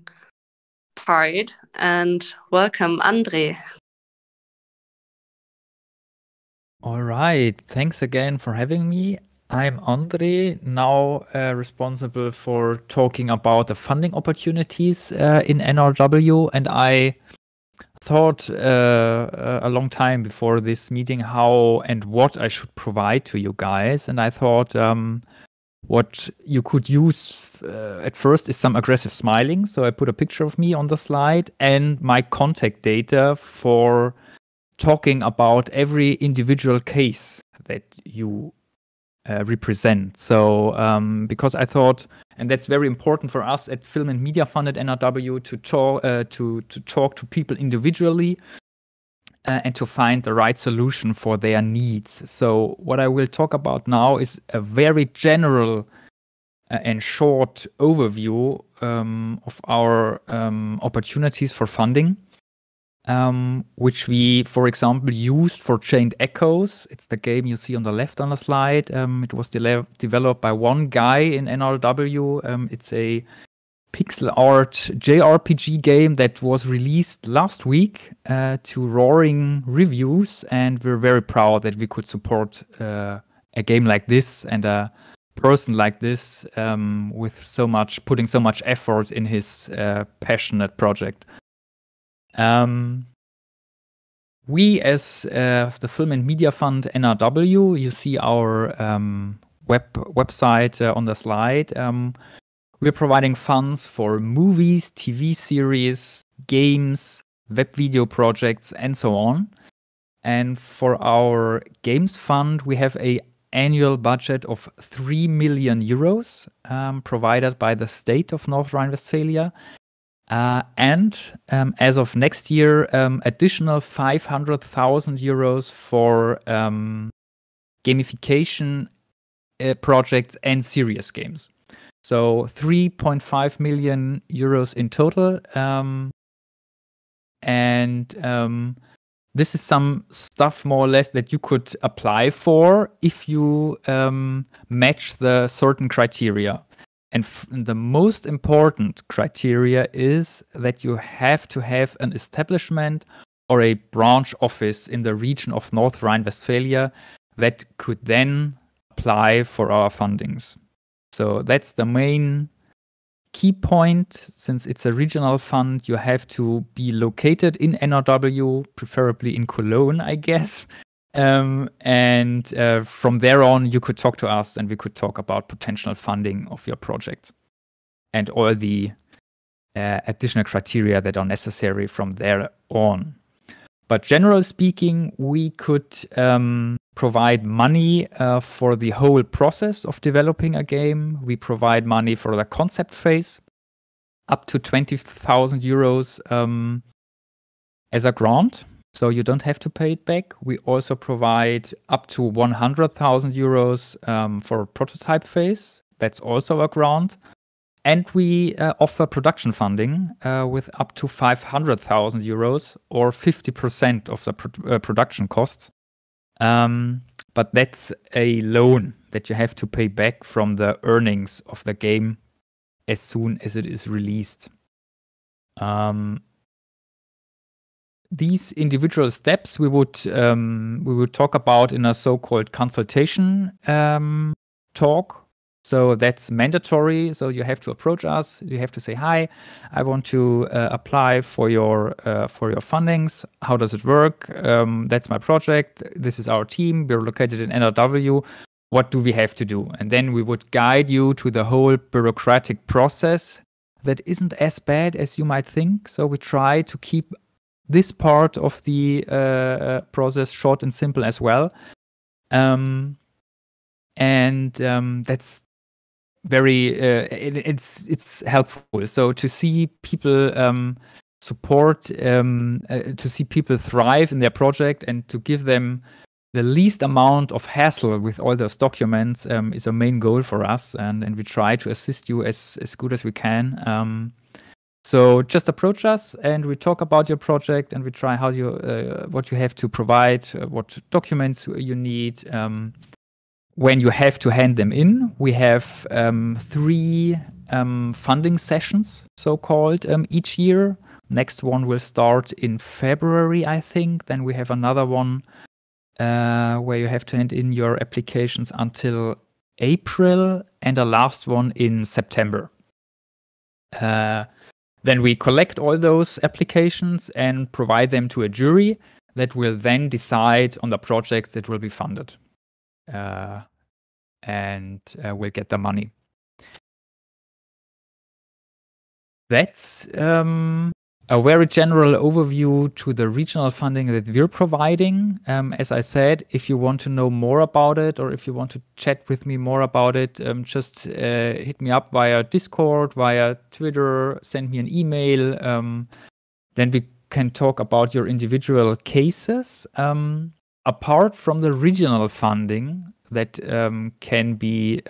part and welcome Andre. All right. Thanks again for having me. I'm Andre, now responsible for talking about the funding opportunities in NRW. And I thought a long time before this meeting how and what I should provide to you guys. And I thought what you could use at first is some aggressive smiling. So I put a picture of me on the slide and my contact data for talking about every individual case that you represent. So because I thought, and that's very important for us at Film and Media Fund at NRW, to talk to people individually and to find the right solution for their needs. So what I will talk about now is a very general and short overview of our opportunities for funding, which we, for example, used for Chained Echoes. It's the game you see on the left on the slide. It was developed by one guy in NRW. It's a pixel art JRPG game that was released last week to roaring reviews, and we're very proud that we could support a game like this and a person like this with putting so much effort in his passionate project. We as the Film and Media Fund NRW, you see our website on the slide. We're providing funds for movies, TV series, games, web video projects, and so on. And for our games fund, we have an annual budget of 3 million euros provided by the state of North Rhine-Westphalia. And as of next year, additional 500,000 euros for gamification projects and serious games. So 3.5 million euros in total. This is some stuff more or less that you could apply for if you match the certain criteria. And the most important criteria is that you have to have an establishment or a branch office in the region of North Rhine-Westphalia that could then apply for our fundings. So that's the main key point. Since it's a regional fund, you have to be located in NRW, preferably in Cologne, I guess. From there on, you could talk to us and we could talk about potential funding of your project and all the additional criteria that are necessary from there on. But generally speaking, we could provide money for the whole process of developing a game. We provide money for the concept phase, up to 20,000 euros as a grant. So you don't have to pay it back. We also provide up to 100,000 euros for prototype phase. That's also a grant. And we offer production funding with up to 500,000 euros or 50% of the production costs. But that's a loan that you have to pay back from the earnings of the game as soon as it is released. These individual steps we would talk about in a so-called consultation talk. So that's mandatory. So you have to approach us. You have to say, "Hi, I want to apply for your fundings. How does it work? That's my project. This is our team. We're located in NRW. What do we have to do?" And then we would guide you to the whole bureaucratic process that isn't as bad as you might think. So we try to keep this part of the process short and simple as well. That's very it's helpful. So to see people support, to see people thrive in their project, and to give them least amount of hassle with all those documents is a main goal for us, and we try to assist you as good as we can. So just approach us, and we talk about your project, and we try how you what you have to provide, what documents you need. When you have to hand them in, we have 3 funding sessions, so-called, each year. Next one will start in February, I think. Then we have another one where you have to hand in your applications until April, and a last one in September. Then we collect all those applications and provide them to a jury that will then decide on the projects that will be funded, and will get the money. That's a very general overview to the regional funding that we're providing. As I said, if you want to know more about it, or if you want to chat with me more about it, just hit me up via Discord, via Twitter, send me an email. Then we can talk about your individual cases. Apart from the regional funding that can be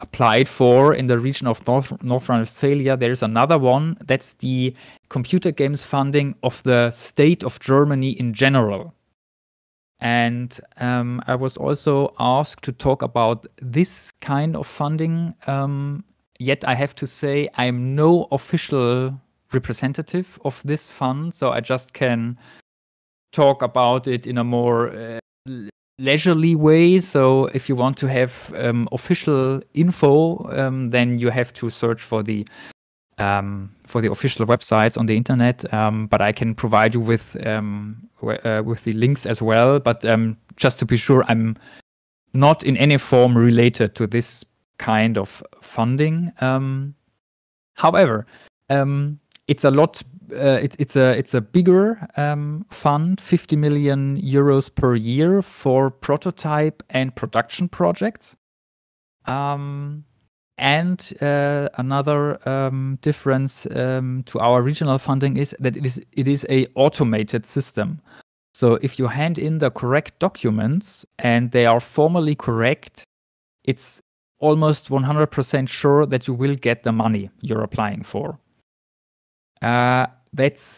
applied for in the region of North Rhine-Westphalia, there's another one. That's the computer games funding of the state of Germany in general. And I was also asked to talk about this kind of funding. Yet I have to say I'm no official representative of this fund, so I just can talk about it in a more leisurely way. So if you want to have official info, then you have to search for the official websites on the internet. But I can provide you with the links as well. But just to be sure, I'm not in any form related to this kind of funding. However, it's a lot. It's a bigger fund, 50 million euros per year for prototype and production projects. And another difference to our regional funding is that it is a automated system. So if you hand in the correct documents and they are formally correct, it's almost 100% sure that you will get the money you're applying for. That's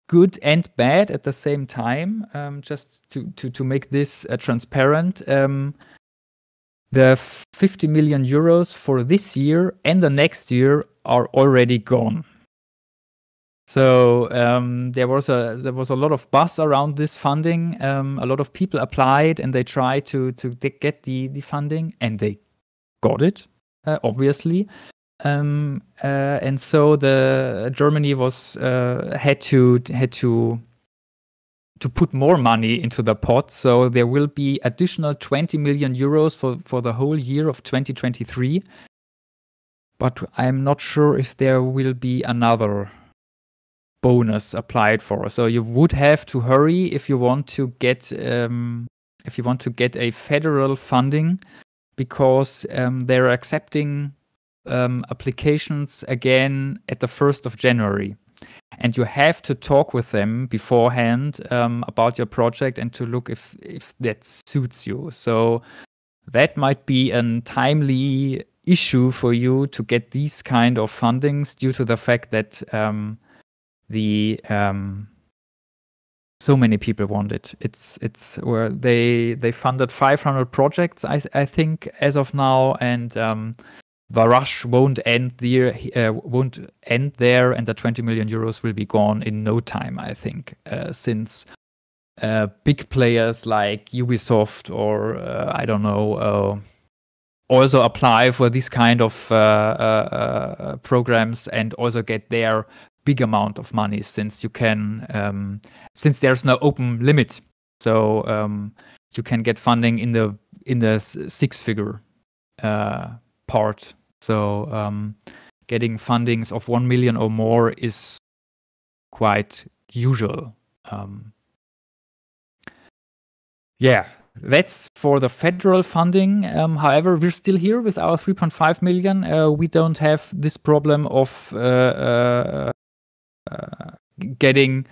good and bad at the same time. Just to make this transparent, the 50 million euros for this year and the next year are already gone. So there was a lot of buzz around this funding. A lot of people applied and they tried to get the funding, and they got it, obviously. And so Germany was had to put more money into the pot. So there will be additional 20 million euros for the whole year of 2023. But I'm not sure if there will be another bonus applied for. So you would have to hurry if you want to get a federal funding, because they're accepting applications again at the 1st of January. And you have to talk with them beforehand about your project and to look if that suits you. So that might be a timely issue for you to get these kind of fundings, due to the fact that so many people want it. It's where they funded 500 projects, I think, as of now, and the rush won't end there, and the 20 million euros will be gone in no time, I think, since big players like Ubisoft or I don't know also apply for this kind of programs and also get their big amount of money, since you can since there's no open limit, so you can get funding in the 6-figure part. So getting fundings of 1 million or more is quite usual. Yeah, that's for the federal funding. However, we're still here with our 3.5 million. We don't have this problem of getting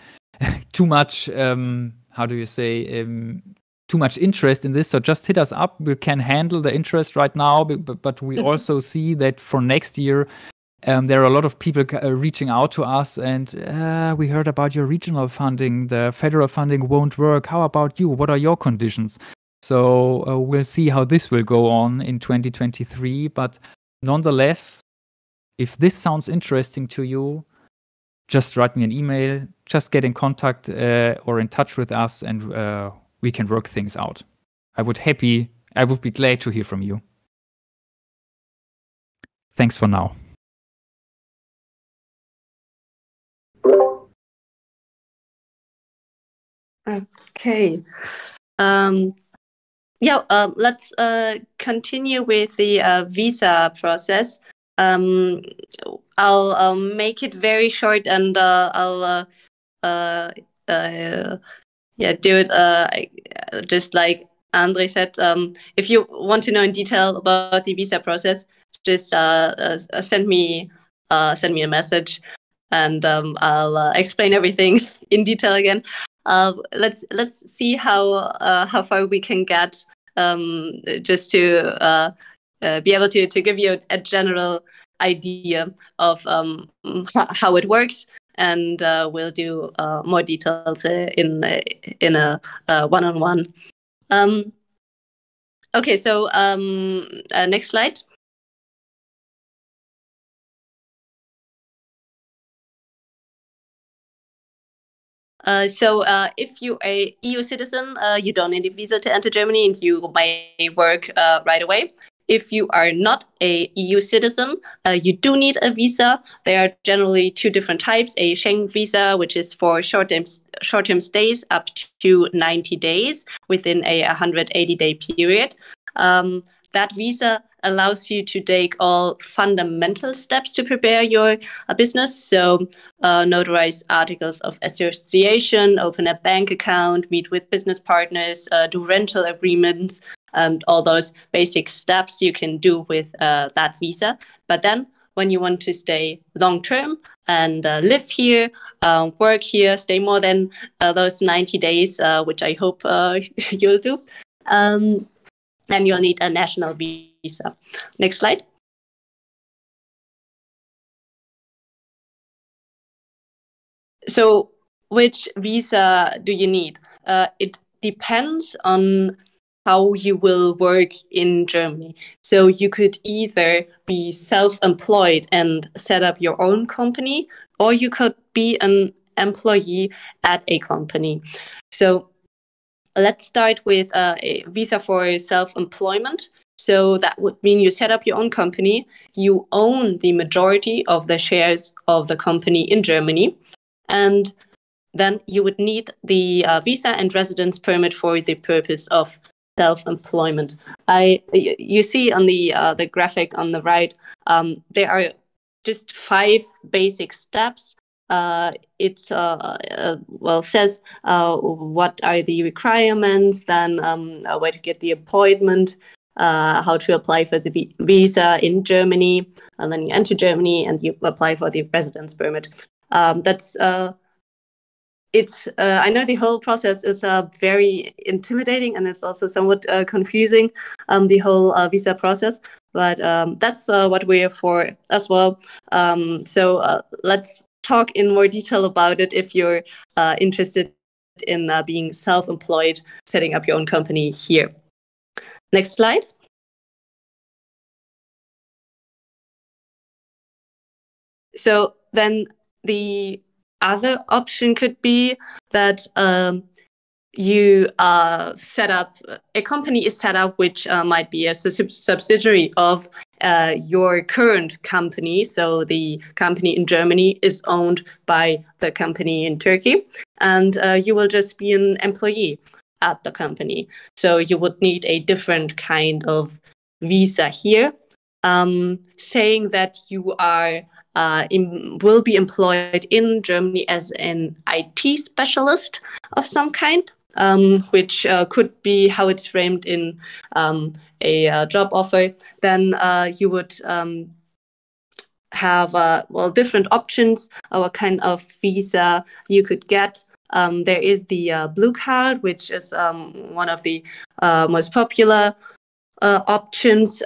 too much, how do you say, too much interest in this, so just hit us up. We can handle the interest right now, but we also see that for next year, there are a lot of people reaching out to us, and we heard about your regional funding. The federal funding won't work. How about you? What are your conditions? So we'll see how this will go on in 2023. But nonetheless, if this sounds interesting to you, just write me an email, just get in contact or in touch with us, and we can work things out. I would be glad to hear from you. Thanks for now. Okay. Let's continue with the visa process. I'll make it very short, and I'll do it just like Andre said. If you want to know in detail about the visa process, just send me a message, and I'll explain everything in detail again. Let's see how far we can get, just to be able to give you a general idea of how it works, and we'll do more details in a one-on-one. Okay, so next slide. So if you're a EU citizen, you don't need a visa to enter Germany, and you may work right away. If you are not a EU citizen, you do need a visa. There are generally two different types: a Schengen visa, which is for short-term stays up to 90 days within a 180-day period. That visa allows you to take all fundamental steps to prepare your business. So notarize articles of association, open a bank account, meet with business partners, do rental agreements, and all those basic steps you can do with that visa. But then when you want to stay long-term and live here, work here, stay more than those 90 days, which I hope you'll do, then you'll need a national visa. Next slide. So which visa do you need? It depends on how you will work in Germany. So you could either be self-employed and set up your own company, or you could be an employee at a company. So let's start with a visa for self-employment. So that would mean you set up your own company, you own the majority of the shares of the company in Germany, and then you would need the visa and residence permit for the purpose of self-employment. You see on the graphic on the right, there are just 5 basic steps. It says what are the requirements, then where to get the appointment, how to apply for the visa in Germany, and then you enter Germany and you apply for the residence permit. I know the whole process is very intimidating, and it's also somewhat confusing, the whole visa process, but that's what we're for as well. So let's talk in more detail about it if you're interested in being self-employed, setting up your own company here. Next slide. So then the other option could be that you set up, a company is set up which might be a subsidiary of your current company. So the company in Germany is owned by the company in Turkey, and you will just be an employee at the company. So you would need a different kind of visa here, saying that you are will be employed in Germany as an IT specialist of some kind, which could be how it's framed in a job offer. Then you would have different options, what kind of visa you could get. There is the blue card, which is one of the most popular options,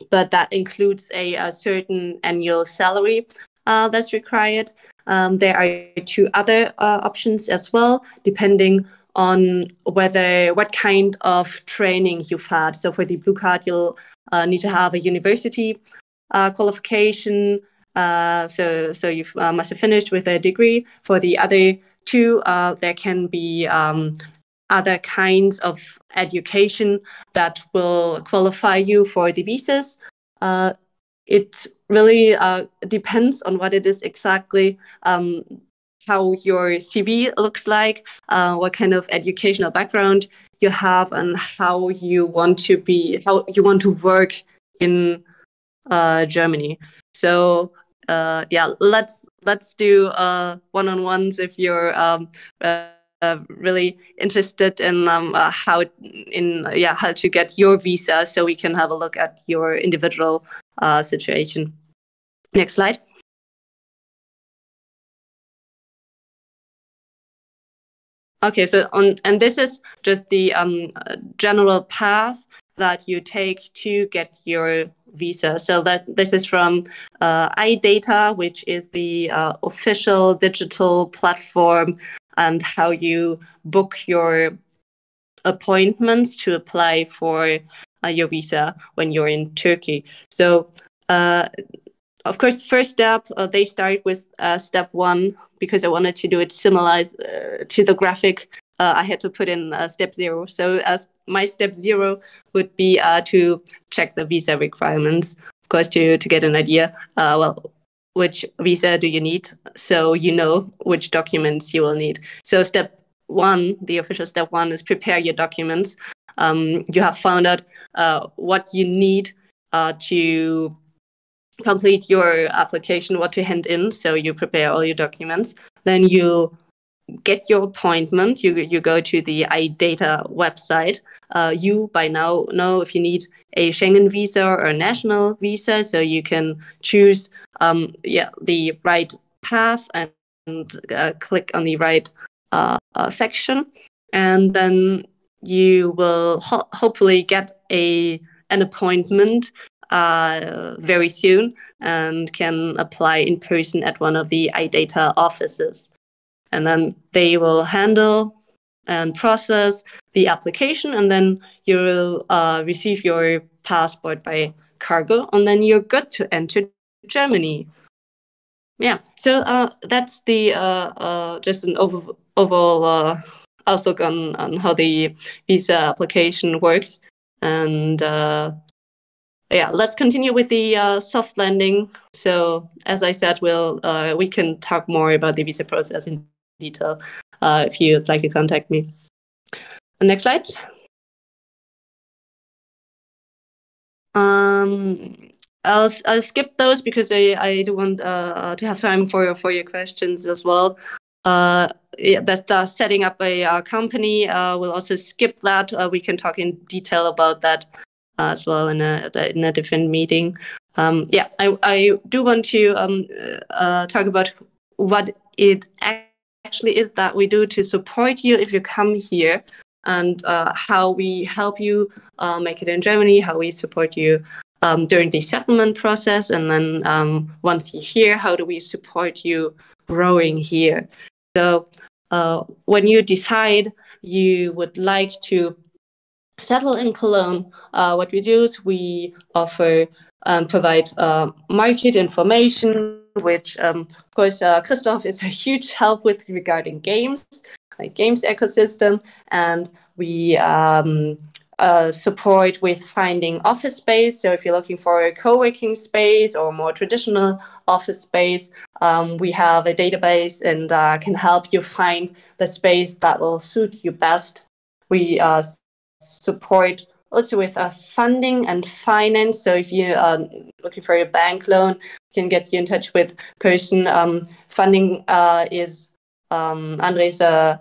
but that includes a certain annual salary that's required. There are 2 other options as well, depending on what kind of training you've had. So for the blue card, you'll need to have a university qualification. So you must have finished with a degree. For the other 2, there can be other kinds of education that will qualify you for the visas. It really depends on what it is exactly, how your CV looks like, what kind of educational background you have, and how you want to work in Germany. So let's do one-on-ones if you're really interested in how to get your visa, so we can have a look at your individual situation. Next slide. Okay, and this is just the general path that you take to get your visa. So this is from iData, which is the official digital platform, and how you book your appointments to apply for your visa when you're in Turkey. So, of course, first step, they start with step 1, because I wanted to do it similar to the graphic. I had to put in step 0. So my step 0 would be to check the visa requirements, of course, to get an idea, which visa do you need, so you know which documents you will need. So step 1, the official step 1, is prepare your documents. You have found out what you need to complete your application, what to hand in, so you prepare all your documents. Then you get your appointment. You go to the iData website. You by now know if you need a Schengen visa or a national visa, so you can choose the right path and click on the right section, and then you will hopefully get an appointment very soon, and can apply in person at one of the iData offices. And then they will handle and process the application, and then you will receive your passport by cargo, and then you're good to enter Germany. Yeah, so that's the just an overall outlook on how the visa application works. And let's continue with the soft landing. So as I said, we can talk more about the visa process in detail if you'd like to contact me. Next slide. I'll skip those because I do want to have time for your questions as well. That's the setting up a company. We'll also skip that. We can talk in detail about that as well in a different meeting. I do want to talk about what it actually is that we do to support you if you come here, and how we help you make it in Germany, how we support you during the settlement process, and then once you're here, how do we support you growing here. So when you decide you would like to settle in Cologne, what we do is we offer provide market information, which of course Christoph is a huge help with regarding games, like games ecosystem, and we support with finding office space. So if you're looking for a co-working space or more traditional office space, we have a database and can help you find the space that will suit you best. We support also with funding and finance. So if you are looking for a bank loan, we can get you in touch with person. Funding is Andres a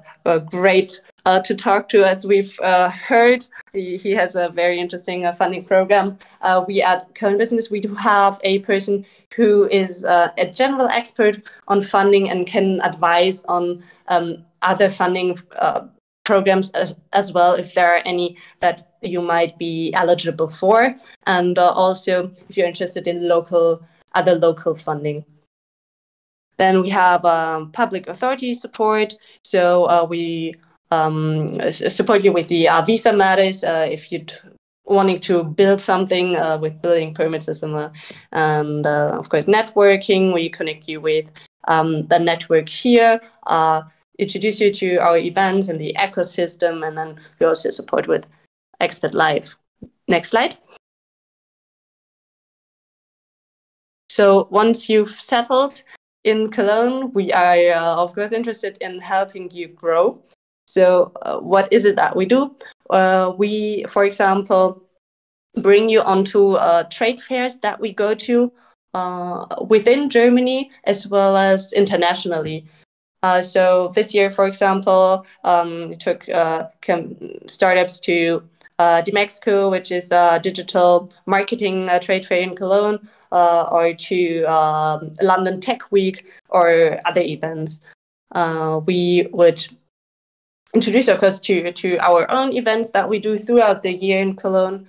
great to talk to, as we've heard. He has a very interesting funding program. We at KölnBusiness, we do have a person who is a general expert on funding and can advise on other funding programs as well, if there are any that you might be eligible for, and also if you're interested in other local funding. Then we have public authority support. So we support you with the visa matters if you're wanting to build something with building permit system, and of course networking. We connect you with the network here, introduce you to our events and the ecosystem, and then we also support with Expert Live. Next slide. So once you've settled in Cologne, we are of course interested in helping you grow. So what is it that we do? We, for example, bring you onto trade fairs that we go to within Germany as well as internationally. So this year, for example, we took startups to Mexico, which is a digital marketing trade fair in Cologne, or to London Tech Week or other events. We would introduce, of course, to our own events that we do throughout the year in Cologne.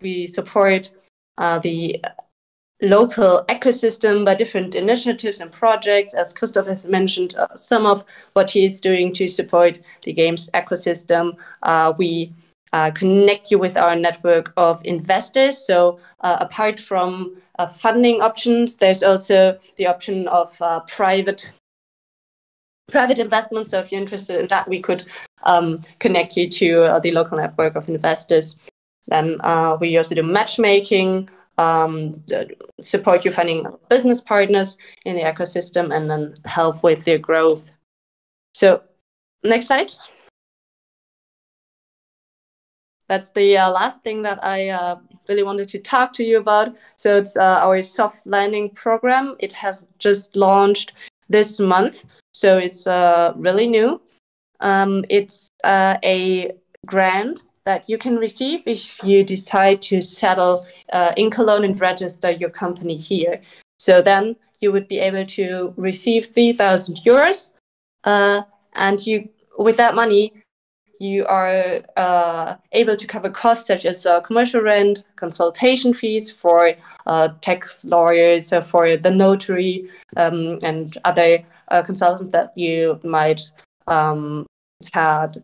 We support the local ecosystem by different initiatives and projects. As Christoph has mentioned, some of what he is doing to support the games ecosystem. We connect you with our network of investors. So apart from funding options, there's also the option of private investments. So if you're interested in that, we could connect you to the local network of investors. Then we also do matchmaking, support you finding business partners in the ecosystem, and then help with their growth. So next slide. That's the last thing that I really wanted to talk to you about. So it's our soft landing program. It has just launched this month, so it's really new. It's a grant that you can receive if you decide to settle in Cologne and register your company here. So then you would be able to receive 3,000 euros, and you, with that money, you are able to cover costs such as commercial rent, consultation fees for tax lawyers, for the notary, and other consultants that you might had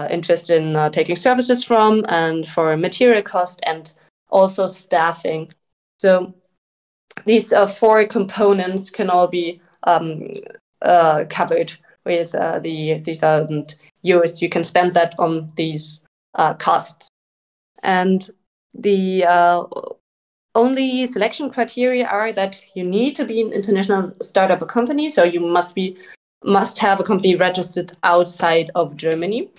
interest in taking services from, and for material cost and also staffing. So these 4 components can all be covered with the 3,000 euros. You can spend that on these costs. And the only selection criteria are that you need to be an international startup or company. So you must have a company registered outside of Germany.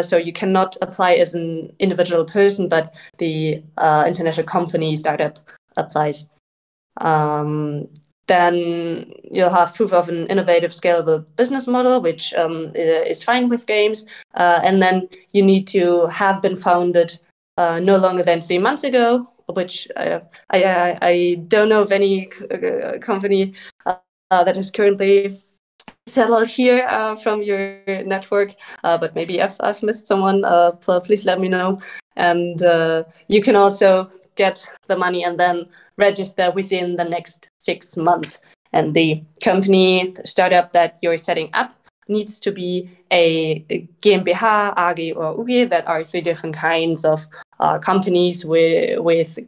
So you cannot apply as an individual person, but the international company startup applies. Then you'll have proof of an innovative, scalable business model, which is fine with games. And then you need to have been founded no longer than 3 months ago, which I don't know of any company that is currently settled here from your network, but maybe I've missed someone. Please let me know. And you can also get the money and then register within the next 6 months. And the company, the startup that you're setting up, needs to be a GmbH, AG, or UG. That are 3 different kinds of companies, with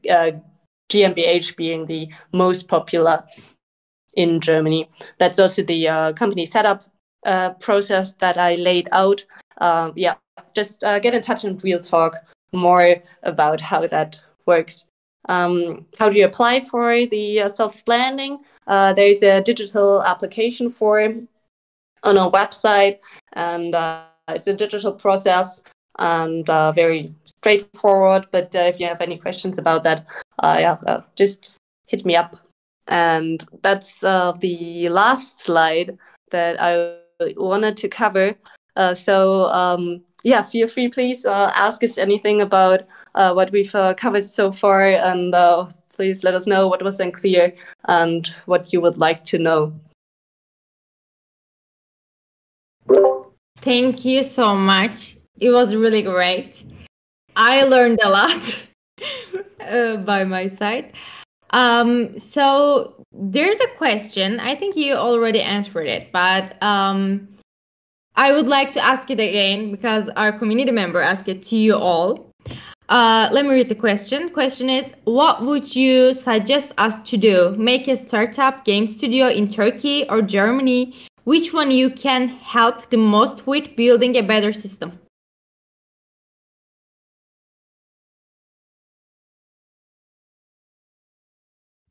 GmbH being the most popular in Germany. That's also the company setup process that I laid out. Just get in touch and we'll talk more about how that works. How do you apply for the soft landing? There's a digital application form on our website, and it's a digital process and very straightforward. But if you have any questions about that, just hit me up. And that's the last slide that I wanted to cover. Feel free, please ask us anything about what we've covered so far, and please let us know what was unclear and what you would like to know. Thank you so much. It was really great. I learned a lot by my side. So there's a question. I think you already answered it, but I would like to ask it again because our community member asked it to you all. Let me read the question. Question is, what would you suggest us to do? Make a startup game studio in Turkey or Germany? Which one you can help the most with building a better system?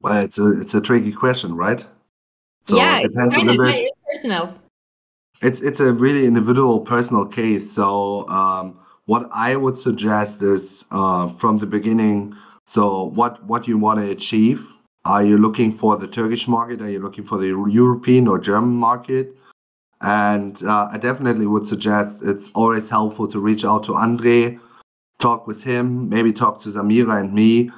Well, it's a tricky question, right? So yeah, it depends a it's little kind bit. of personal. It's a really individual, personal case. So what I would suggest is from the beginning. So what you want to achieve? Are you looking for the Turkish market? Are you looking for the European or German market? And I definitely would suggest it's always helpful to reach out to Andre, talk with him, maybe talk to Samira and me,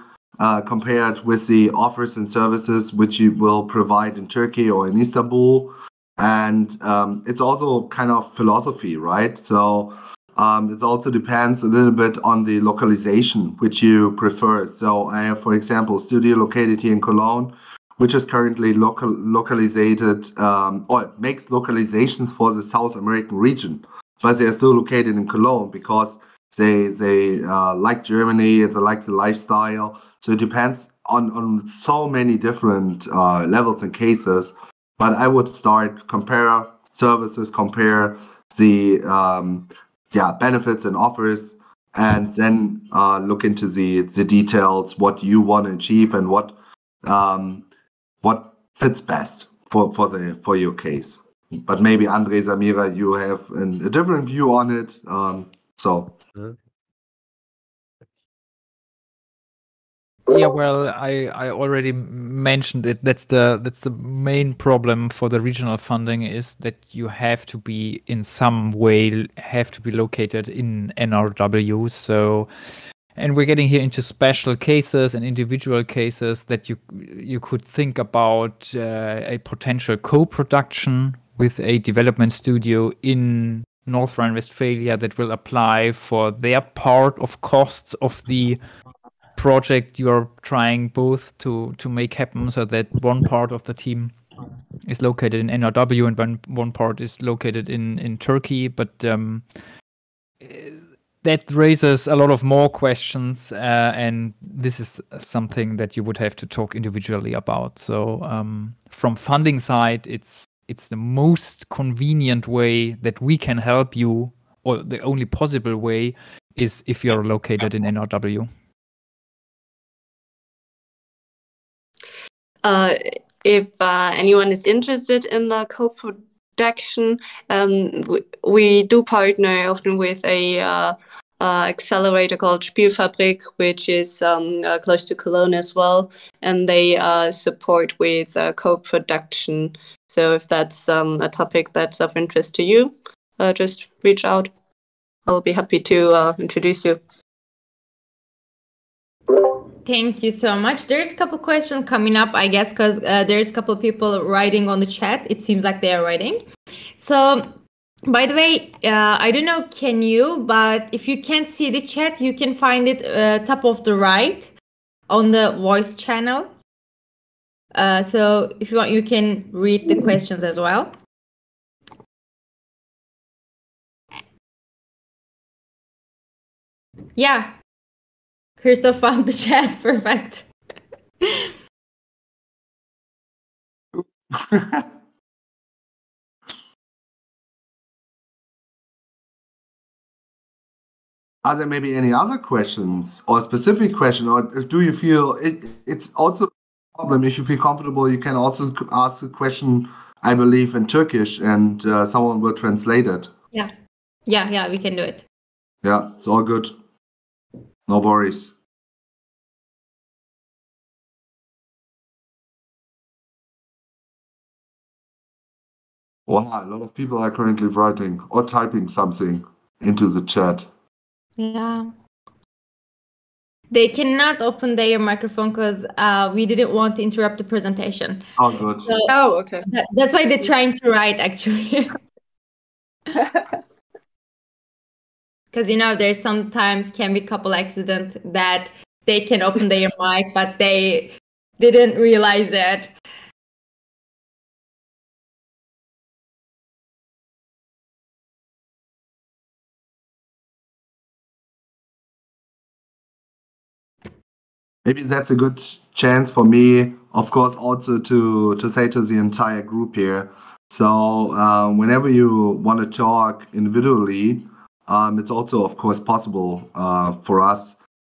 compare it with the offers and services which you will provide in Turkey or in Istanbul. And it's also kind of philosophy, right? So it also depends a little bit on the localization which you prefer. So I have, for example, a studio located here in Cologne, which is currently localized or makes localizations for the South American region, but they are still located in Cologne because they like Germany, they like the lifestyle. So it depends on so many different levels and cases. But I would start compare services, compare the benefits and offers, and then look into the details, what you want to achieve and what fits best for your case. But maybe Andre, Samira, you have a different view on it. Yeah, well, I already mentioned it. That's the main problem for the regional funding is that you have to be in some way located in NRW. So, and we're getting here into special cases and individual cases that you could think about a potential co-production with a development studio in North Rhine-Westphalia that will apply for their part of costs of the project you are trying both to make happen, so that one part of the team is located in NRW and one part is located in Turkey. But that raises a lot of more questions, and this is something that you would have to talk individually about. So from funding side, it's the most convenient way that we can help you, or the only possible way is if you're located in NRW. If anyone is interested in the co-production, we do partner often with a accelerator called Spielfabrik, which is close to Cologne as well, and they support with co-production. So if that's a topic that's of interest to you, just reach out. I'll be happy to introduce you. Thank you so much. There's a couple questions coming up, I guess, because there's a couple people writing on the chat. It seems like they are writing. So, by the way, I don't know, can you? But if you can't see the chat, you can find it top of the right on the voice channel. So if you want, you can read the questions as well. Yeah. Christoph found the chat. Perfect. Are there maybe any other questions or specific question, or do you feel it's also a problem if you feel comfortable? You can also ask a question, I believe, in Turkish, and someone will translate it. Yeah, we can do it. Yeah, it's all good. No worries. Wow, a lot of people are currently writing or typing something into the chat. Yeah. They cannot open their microphone because we didn't want to interrupt the presentation. Oh, good. So Oh, okay. that's why they're trying to write, actually. Because there's sometimes can be couple accident that they can open their mic, but they didn't realize it. Maybe that's a good chance for me, of course, also to say to the entire group here. So whenever you want to talk individually, it's also, of course, possible for us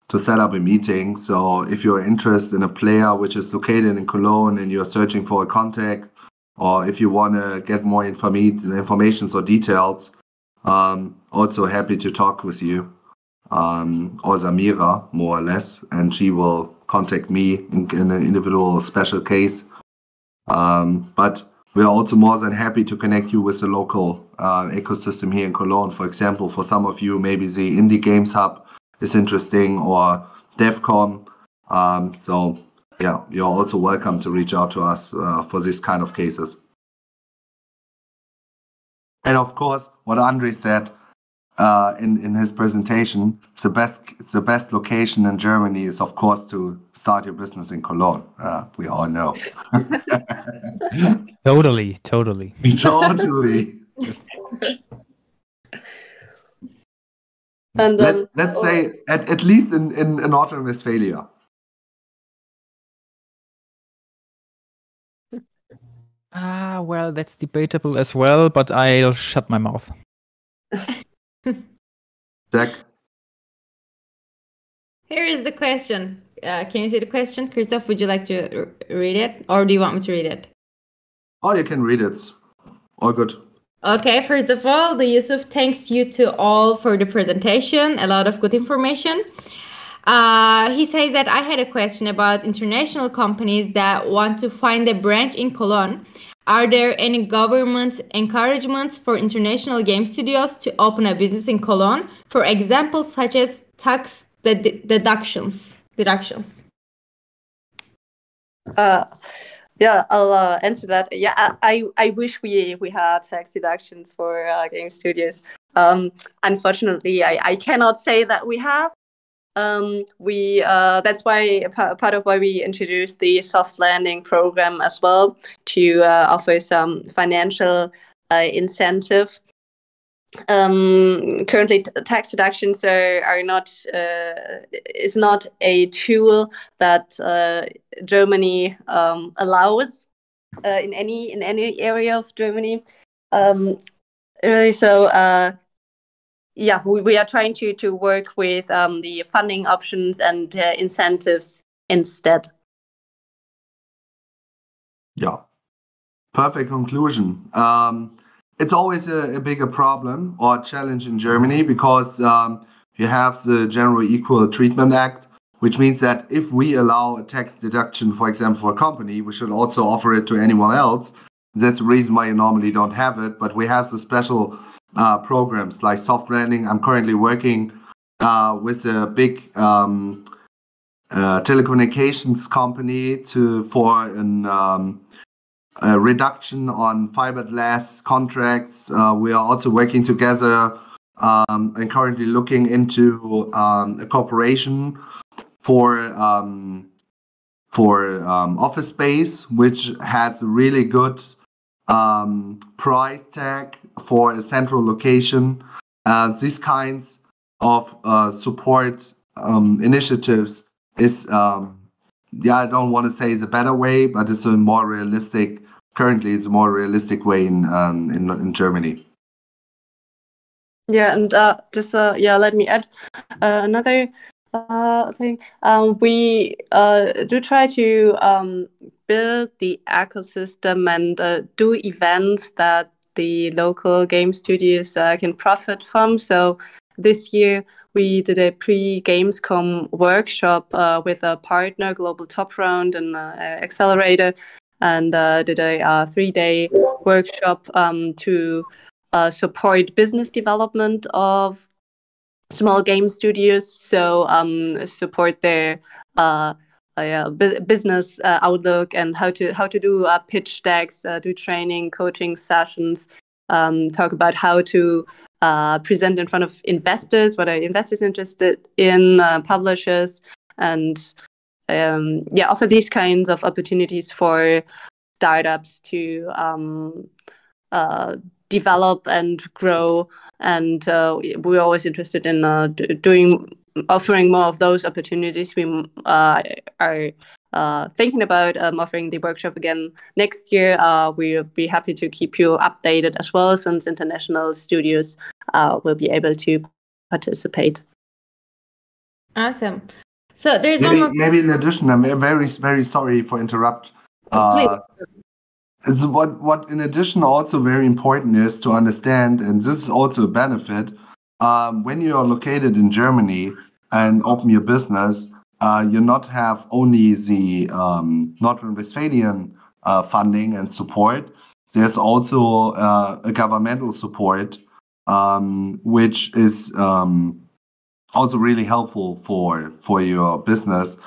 to set up a meeting. So if you're interested in a player which is located in Cologne and you're searching for a contact, or if you want to get more information or details, also happy to talk with you. Or Samira, more or less, and she will contact me in an individual special case. But we are also more than happy to connect you with the local ecosystem here in Cologne. For example, for some of you, maybe the Indie Games Hub is interesting, or DevCon. So yeah, you're also welcome to reach out to us for this kind of cases. And of course, what Andre said, in his presentation, the best location in Germany is, of course, to start your business in Cologne. We all know. Totally. Totally. And let's say at least in North Rhine-Westphalia. Well, that's debatable as well, but I'll shut my mouth. Jack? Here is the question. Can you see the question? Christoph, would you like to read it? Or do you want me to read it? Oh, you can read it. All good. Okay, first of all, the Yusuf thanks you to all for the presentation. A lot of good information. He says that I had a question about international companies that want to find a branch in Cologne. Are there any government encouragements for international game studios to open a business in Cologne? For example, such as tax deductions. Yeah, I'll answer that. Yeah, I wish we had tax deductions for game studios. Unfortunately, I cannot say that we have. That's why part of why we introduced the soft landing program as well, to offer some financial incentive. Currently, tax deductions are not is not a tool that Germany allows in any area of Germany. Really, so. Yeah, we are trying to work with the funding options and incentives instead. Yeah, perfect conclusion. It's always a bigger problem or challenge in Germany because you have the General Equal Treatment Act, which means that if we allow a tax deduction, for example, for a company, we should also offer it to anyone else. That's the reason why you normally don't have it, but we have the special programs like soft landing. I'm currently working with a big telecommunications company for a reduction on fiberglass contracts. We are also working together and currently looking into a cooperation for office space, which has a really good price tag for a central location. These kinds of support initiatives is, I don't want to say it's a better way, but it's a more realistic. Currently, it's a more realistic way in Germany. Yeah, and let me add another thing. We do try to build the ecosystem and do events that the local game studios can profit from. So this year we did a pre-Gamescom workshop with a partner, Global Top Round and Accelerator, and did a 3-day workshop to support business development of small game studios. So support their business outlook and how to do pitch decks, do training, coaching sessions, talk about how to present in front of investors, what are investors interested in, publishers, and offer these kinds of opportunities for startups to develop and grow. And we're always interested in offering more of those opportunities. We are thinking about offering the workshop again next year. We'll be happy to keep you updated as well, since international studios will be able to participate. Awesome. So there's one more. Maybe in addition, I'm very, very sorry for interrupt. Please. What in addition also very important is to understand, and this is also a benefit, when you are located in Germany and open your business, you not have only the North Rhine-Westphalian funding and support. There's also a governmental support, which is also really helpful for your business.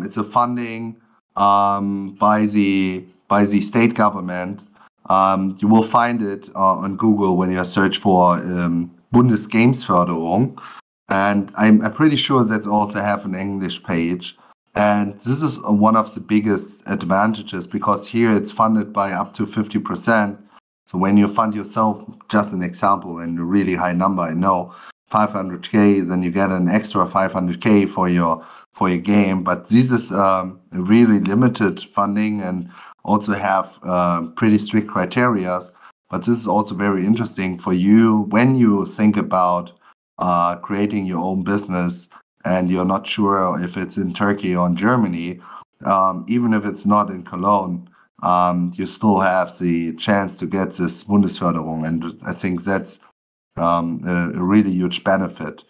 It's a funding by the state government. You will find it on Google when you search for Bundesgamesförderung. And I'm pretty sure that also have an English page. And this is one of the biggest advantages, because here it's funded by up to 50%. So when you fund yourself, just an example, and a really high number, I know, 500K, then you get an extra 500K for your game. But this is really limited funding and also have pretty strict criteria. But this is also very interesting for you when you think about creating your own business and you're not sure if it's in Turkey or in Germany. Even if it's not in Cologne, you still have the chance to get this Bundesförderung, and I think that's a really huge benefit.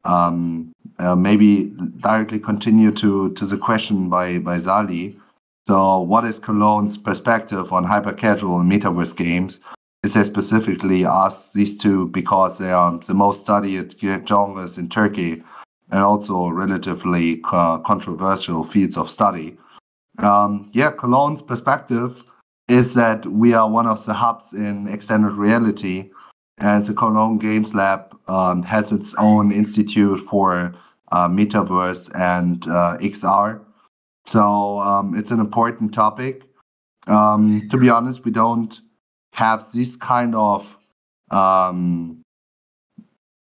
Maybe directly continue to the question by Sally. So what is Cologne's perspective on hyper-casual and metaverse games? Is I specifically asked these two because they are the most studied genres in Turkey and also relatively controversial fields of study. Cologne's perspective is that we are one of the hubs in extended reality, and the Cologne Games Lab has its own institute for metaverse and XR. So it's an important topic. To be honest, we don't have this kind of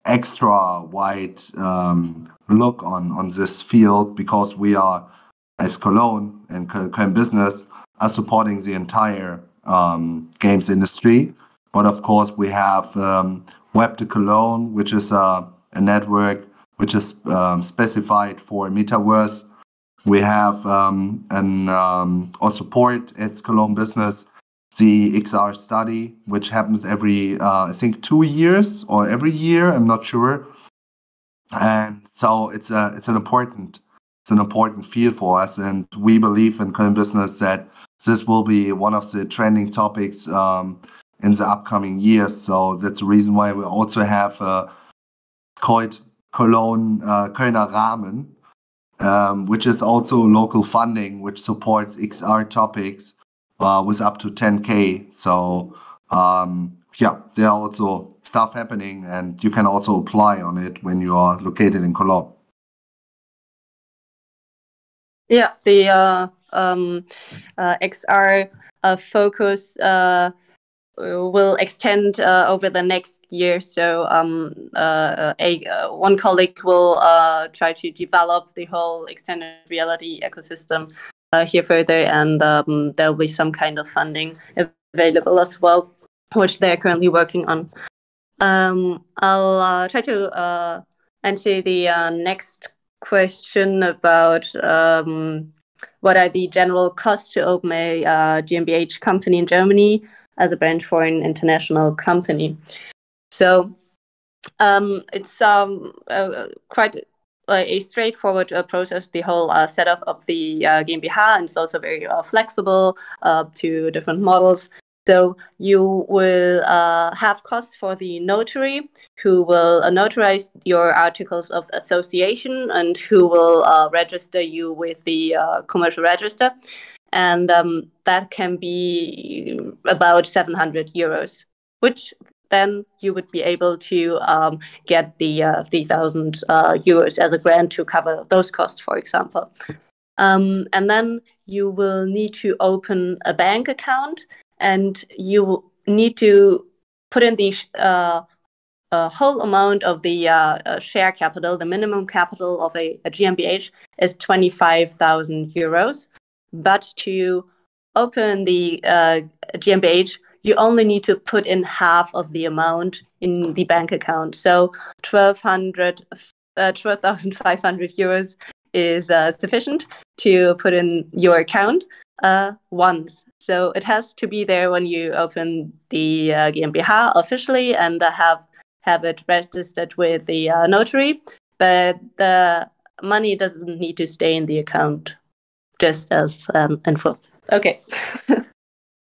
extra wide look on this field, because we are, as Cologne and KölnBusiness, are supporting the entire games industry. But of course, we have Web to Cologne, which is a network which is specified for metaverse. We have or support as KölnBusiness the XR study, which happens every I think 2 years or every year, I'm not sure. And so it's an important field for us, and we believe in KölnBusiness that this will be one of the trending topics in the upcoming years. So that's the reason why we also have called Kölner Rahmen, which is also local funding, which supports XR topics with up to 10K. So there are also stuff happening, and you can also apply on it when you are located in Cologne. Yeah, the XR focus will extend over the next year. So one colleague will try to develop the whole extended reality ecosystem here further, and there will be some kind of funding available as well, which they're currently working on. I'll try to answer the next question about what are the general costs to open a GmbH company in Germany as a branch for an international company. So it's quite a straightforward process, the whole setup of the GmbH, and it's also very flexible to different models. So you will have costs for the notary, who will notarize your articles of association and who will register you with the commercial register. And that can be about 700 euros, which then you would be able to get the 3,000 euros as a grant to cover those costs, for example. And then you will need to open a bank account, and you need to put in the whole amount of the share capital. The minimum capital of a GmbH is 25,000 euros. But to open the GmbH, you only need to put in half of the amount in the bank account. So 12,500 euros is sufficient to put in your account once. So it has to be there when you open the GmbH officially and have it registered with the notary. But the money doesn't need to stay in the account, just as info. Okay.